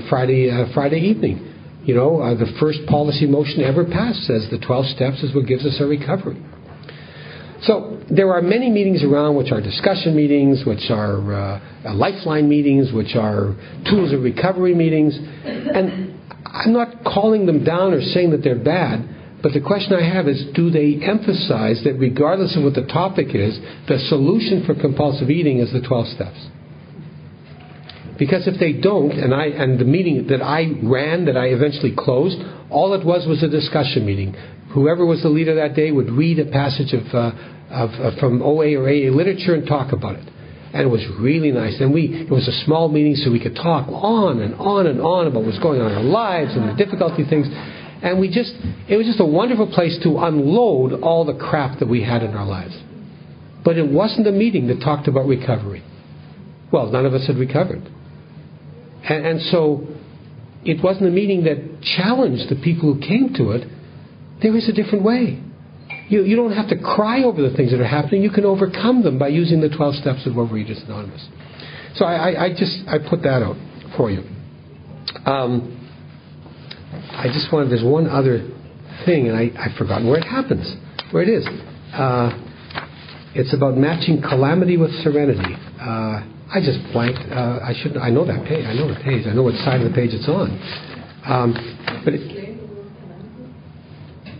Friday evening. The first policy motion ever passed says the 12 steps is what gives us our recovery. So there are many meetings around, which are discussion meetings, which are lifeline meetings, which are tools of recovery meetings. And I'm not calling them down or saying that they're bad, but the question I have is, do they emphasize that regardless of what the topic is, the solution for compulsive eating is the 12 steps? Because if they don't, and the meeting that I ran, that I eventually closed, all it was a discussion meeting. Whoever was the leader that day would read a passage from OA or AA literature and talk about it. And it was really nice. And it was a small meeting, so we could talk on and on and on about what's going on in our lives and the difficulty things. And it was just a wonderful place to unload all the crap that we had in our lives. But it wasn't a meeting that talked about recovery. Well, none of us had recovered. And so it wasn't a meeting that challenged the people who came to it. There is a different way. You don't have to cry over the things that are happening. You can overcome them by using the 12 steps of Overeaters Anonymous. So I put that out for you. There's one other thing, and I've forgotten where it happens, where it is. It's about matching Calamity with Serenity. I just blanked. I know that page. I know the page. I know what side of the page it's on.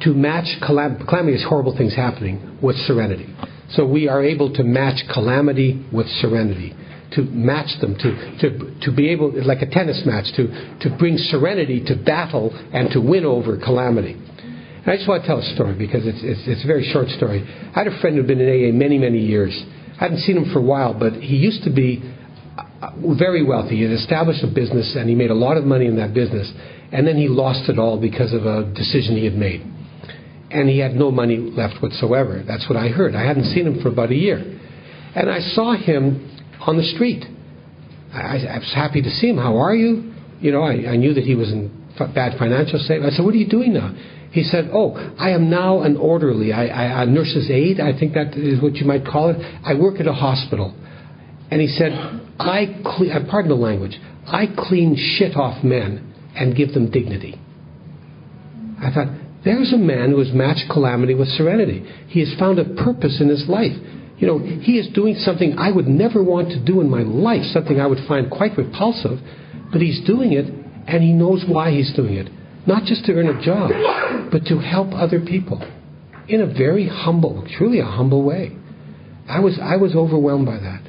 To match Calamity is horrible things happening with Serenity. So we are able to match Calamity with Serenity. To match them, to be able, like a tennis match, to bring Serenity to battle and to win over Calamity. And I just want to tell a story, because it's a very short story. I had a friend who had been in AA many, many years. I hadn't seen him for a while, but he used to be very wealthy. He had established a business, and he made a lot of money in that business. And then he lost it all because of a decision he had made. And he had no money left whatsoever. That's what I heard. I hadn't seen him for about a year. And I saw him on the street. I was happy to see him. How are you? I knew that he was in bad financial state. I said, what are you doing now? He said, I am now an orderly, a nurse's aide. I think that is what you might call it. I work at a hospital. And he said, pardon the language, I clean shit off men and give them dignity. I thought, there's a man who has matched Calamity with Serenity. He has found a purpose in his life. He is doing something I would never want to do in my life, something I would find quite repulsive, but he's doing it, and he knows why he's doing it. Not just to earn a job, but to help other people in a very humble, truly a humble way. I was overwhelmed by that.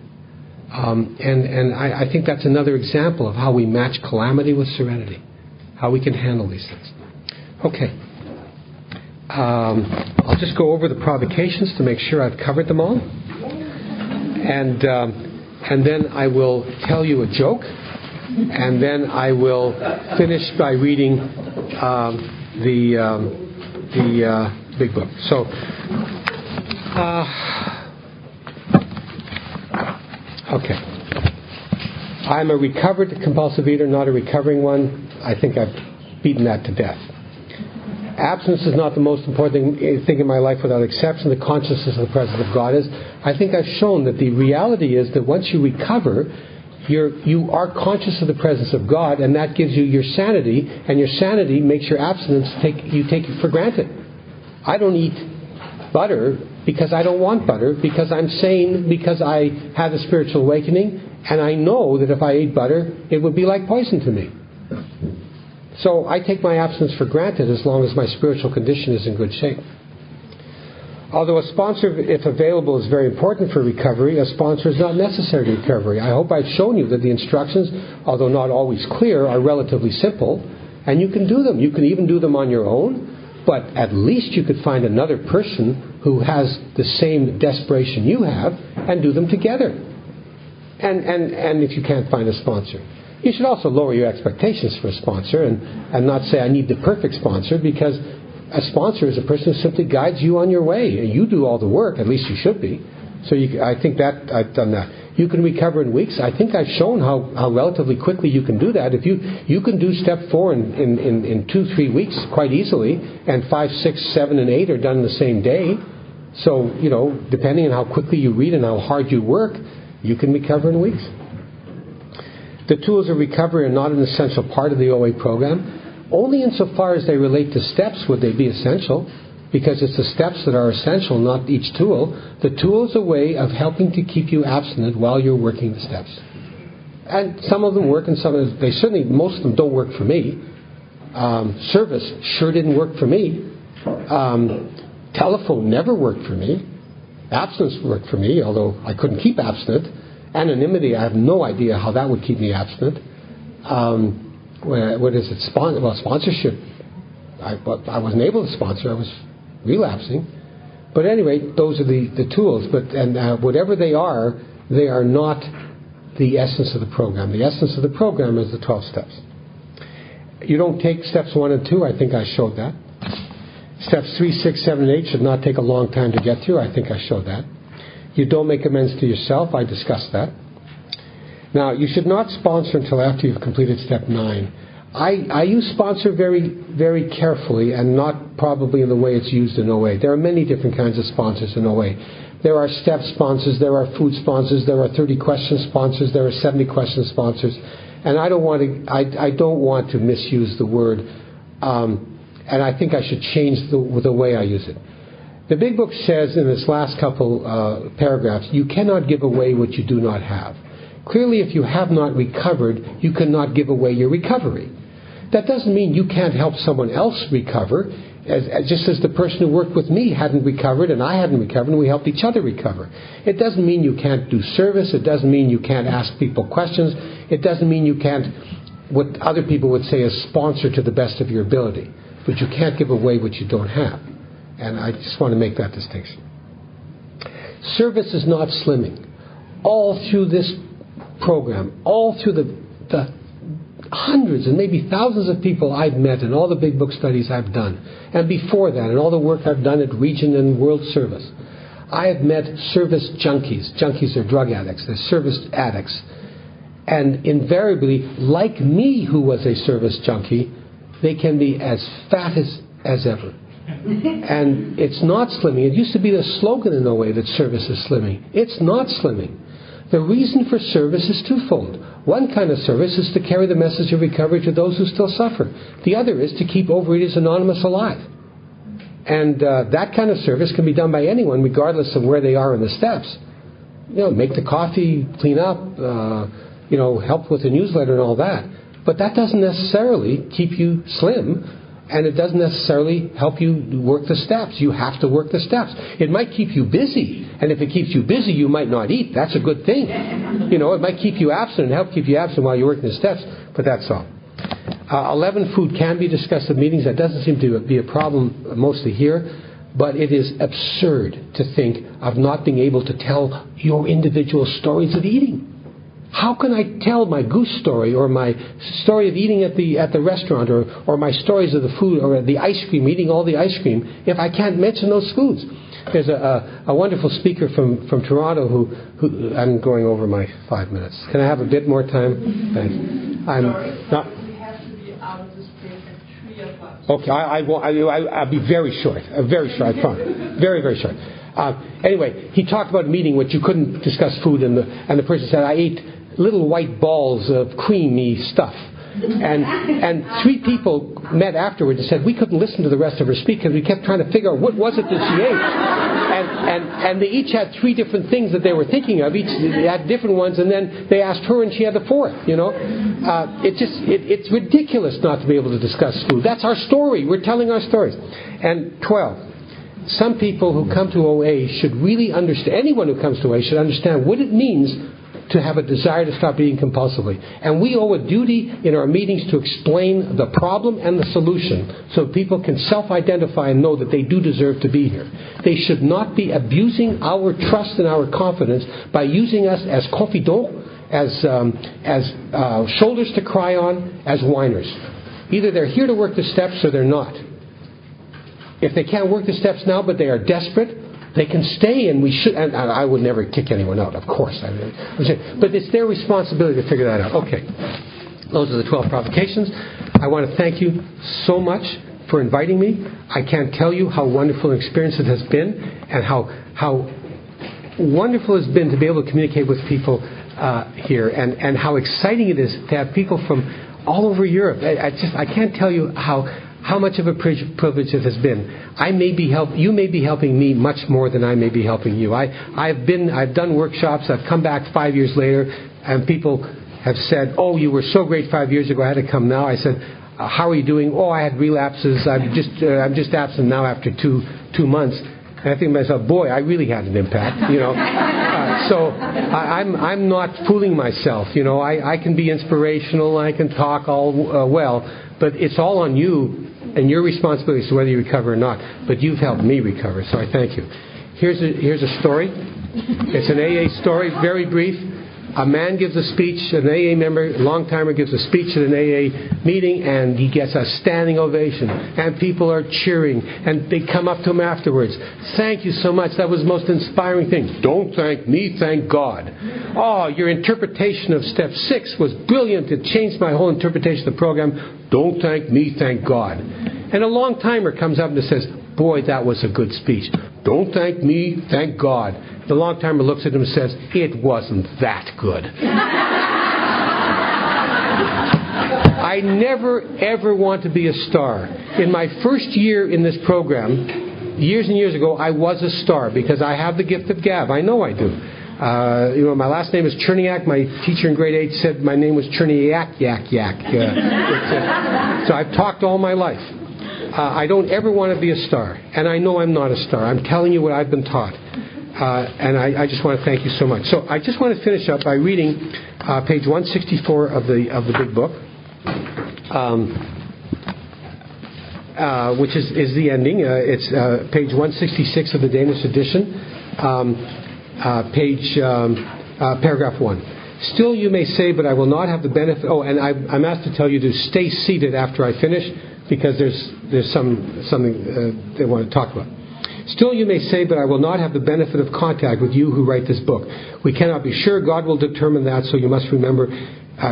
And I think that's another example of how we match Calamity with Serenity, how we can handle these things. Okay. I'll just go over the provocations to make sure I've covered them all. And then I will tell you a joke. And then I will finish by reading the big book. So, okay. I'm a recovered compulsive eater, not a recovering one. I think I've beaten that to death. Abstinence is not the most important thing in my life without exception. The consciousness of the presence of God is. I think I've shown that the reality is that once you recover, you are conscious of the presence of God, and that gives you your sanity, and your sanity makes your abstinence take it for granted. I don't eat butter because I don't want butter, because I'm sane, because I had a spiritual awakening, and I know that if I ate butter, it would be like poison to me. So I take my abstinence for granted as long as my spiritual condition is in good shape. Although a sponsor, if available, is very important for recovery, a sponsor is not necessary to recovery. I hope I've shown you that the instructions, although not always clear, are relatively simple, and you can do them. You can even do them on your own, but at least you could find another person who has the same desperation you have and do them together. And if you can't find a sponsor. You should also lower your expectations for a sponsor and not say, I need the perfect sponsor, because a sponsor is a person who simply guides you on your way. And you do all the work, at least you should be. So I think that I've done that. You can recover in weeks. I think I've shown how relatively quickly you can do that. If you can do step 4 in 2-3 weeks quite easily, and 5, 6, 7, and 8 are done the same day. So, depending on how quickly you read and how hard you work, you can recover in weeks. The tools of recovery are not an essential part of the OA program. Only insofar as they relate to steps would they be essential, because it's the steps that are essential, not each tool. The tool is a way of helping to keep you abstinent while you're working the steps. And some of them work, and most of them don't work for me. Service sure didn't work for me. Telephone never worked for me. Abstinence worked for me, although I couldn't keep abstinent. Anonymity, I have no idea how that would keep me abstinent. What is it? Sponsorship. I wasn't able to sponsor. I was relapsing. But anyway, those are the tools. But whatever they are not the essence of the program. The essence of the program is the 12 steps. You don't take steps 1 and 2. I think I showed that. Steps 3, 6, 7, and 8 should not take a long time to get through. I think I showed that. You don't make amends to yourself. I discussed that. Now, you should not sponsor until after you've completed step 9. I use sponsor very, very carefully, and not probably in the way it's used in OA. There are many different kinds of sponsors in OA. There are step sponsors, there are food sponsors, there are 30-question sponsors, there are 70-question sponsors. And I don't want to misuse the word, and I think I should change the way I use it. The Big Book says in its last couple paragraphs, you cannot give away what you do not have. Clearly, if you have not recovered, you cannot give away your recovery. That doesn't mean you can't help someone else recover, just as the person who worked with me hadn't recovered and I hadn't recovered, and we helped each other recover. It doesn't mean you can't do service. It doesn't mean you can't ask people questions. It doesn't mean you can't, what other people would say, is sponsor to the best of your ability. But you can't give away what you don't have. And I just want to make that distinction. Service is not slimming. All through this program, all through the hundreds and maybe thousands of people I've met in all the Big Book studies I've done, and before that, and all the work I've done at Region and World Service, I have met service junkies. Junkies are drug addicts. They're service addicts. And invariably, like me, who was a service junkie, they can be as fat as ever. And it's not slimming. It used to be the slogan in OA that service is slimming. It's not slimming. The reason for service is twofold. One kind of service is to carry the message of recovery to those who still suffer. The other is to keep Overeaters Anonymous alive. And that kind of service can be done by anyone, regardless of where they are in the steps. Make the coffee, clean up, help with the newsletter and all that. But that doesn't necessarily keep you slim, and it doesn't necessarily help you work the steps. You have to work the steps. It might keep you busy, and if it keeps you busy, you might not eat. That's a good thing. It might keep you absent and help keep you absent while you're working the steps, but that's all. 11, food can be discussed at meetings. That doesn't seem to be a problem mostly here, but it is absurd to think of not being able to tell your individual stories of eating. How can I tell my goose story, or my story of eating at the restaurant, or my stories of the food, or the ice cream, eating all the ice cream, if I can't mention those foods? There's a wonderful speaker from Toronto who I'm going over my 5 minutes. Can I have a bit more time? Thanks. We have to be out of this place at 3 o'clock. Okay, I'll be very short. Very short, I promise. Very, very short. Anyway, he talked about a meeting which you couldn't discuss food, and the person said, I ate little white balls of creamy stuff. And 3 people met afterwards and said, we couldn't listen to the rest of her speak because we kept trying to figure out what was it that she ate. And they each had 3 different things that they were thinking of. Each they had different ones, and then they asked her and she had the 4th, It's ridiculous not to be able to discuss food. That's our story. We're telling our stories. And 12. Some people who come to OA should really understand, anyone who comes to OA should understand what it means to have a desire to stop eating compulsively. And we owe a duty in our meetings to explain the problem and the solution so people can self-identify and know that they do deserve to be here. They should not be abusing our trust and our confidence by using us as confidants, as shoulders to cry on, as whiners. Either they're here to work the steps or they're not. If they can't work the steps now but they are desperate, they can stay, and we should. And I would never kick anyone out, of course. But it's their responsibility to figure that out. Okay. Those are the 12 provocations. I want to thank you so much for inviting me. I can't tell you how wonderful an experience it has been, and how wonderful it's been to be able to communicate with people here, and how exciting it is to have people from all over Europe. I can't tell you how much of a privilege it has been. You may be helping me much more than I may be helping you. I've done workshops. I've come back 5 years later, and people have said, "Oh, you were so great 5 years ago. I had to come now." I said, "How are you doing?" "Oh, I had relapses. I'm just absent now after two months." And I think to myself, "Boy, I really had an impact." So I'm not fooling myself. I can be inspirational. I can talk all well, but it's all on you. And your responsibility is whether you recover or not. But you've helped me recover, so I thank you. Here's a story. It's an AA story, very brief. A man gives a speech, an AA member, a long-timer gives a speech at an AA meeting, and he gets a standing ovation. And people are cheering, and they come up to him afterwards. "Thank you so much. That was the most inspiring thing." "Don't thank me, thank God." "Oh, your interpretation of step 6 was brilliant. It changed my whole interpretation of the program." "Don't thank me, thank God." And a long-timer comes up and says, "Boy, that was a good speech." "Don't thank me, thank God." The long-timer looks at him and says, "It wasn't that good." I never, ever want to be a star. In my first year in this program, years and years ago, I was a star because I have the gift of gab. I know I do. My last name is Cherniak. My teacher in grade 8 said my name was Cherniak, yak. So I've talked all my life. I don't ever want to be a star. And I know I'm not a star. I'm telling you what I've been taught. And I just want to thank you so much. So I just want to finish up by reading page 164 of the big book, which is the ending. It's page 166 of the Danish edition, paragraph 1. "Still you may say, but I will not have the benefit..." Oh, and I'm asked to tell you to stay seated after I finish, because there's something they want to talk about. "Still you may say, but I will not have the benefit of contact with you who write this book. We cannot be sure. God will determine that, so you must remember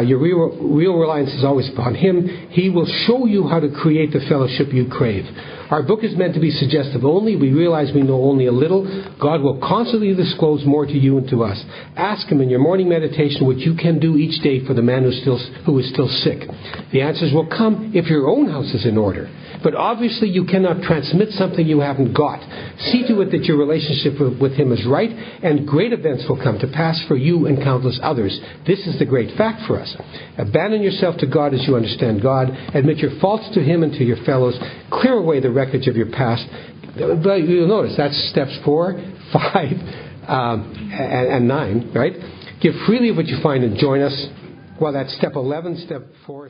your real reliance is always upon Him. He will show you how to create the fellowship you crave. Our book is meant to be suggestive only. We realize we know only a little. God will constantly disclose more to you and to us. Ask Him in your morning meditation what you can do each day for the man who is still sick. The answers will come if your own house is in order. But obviously you cannot transmit something you haven't got. See to it that your relationship with Him is right, and great events will come to pass for you and countless others. This is the great fact for us. Abandon yourself to God as you understand God. Admit your faults to Him and to your fellows. Clear away the wreckage of your past." But you'll notice that's steps 4, 5, and 9, right? "Give freely of what you find and join us." Well, that's step 11, step 4...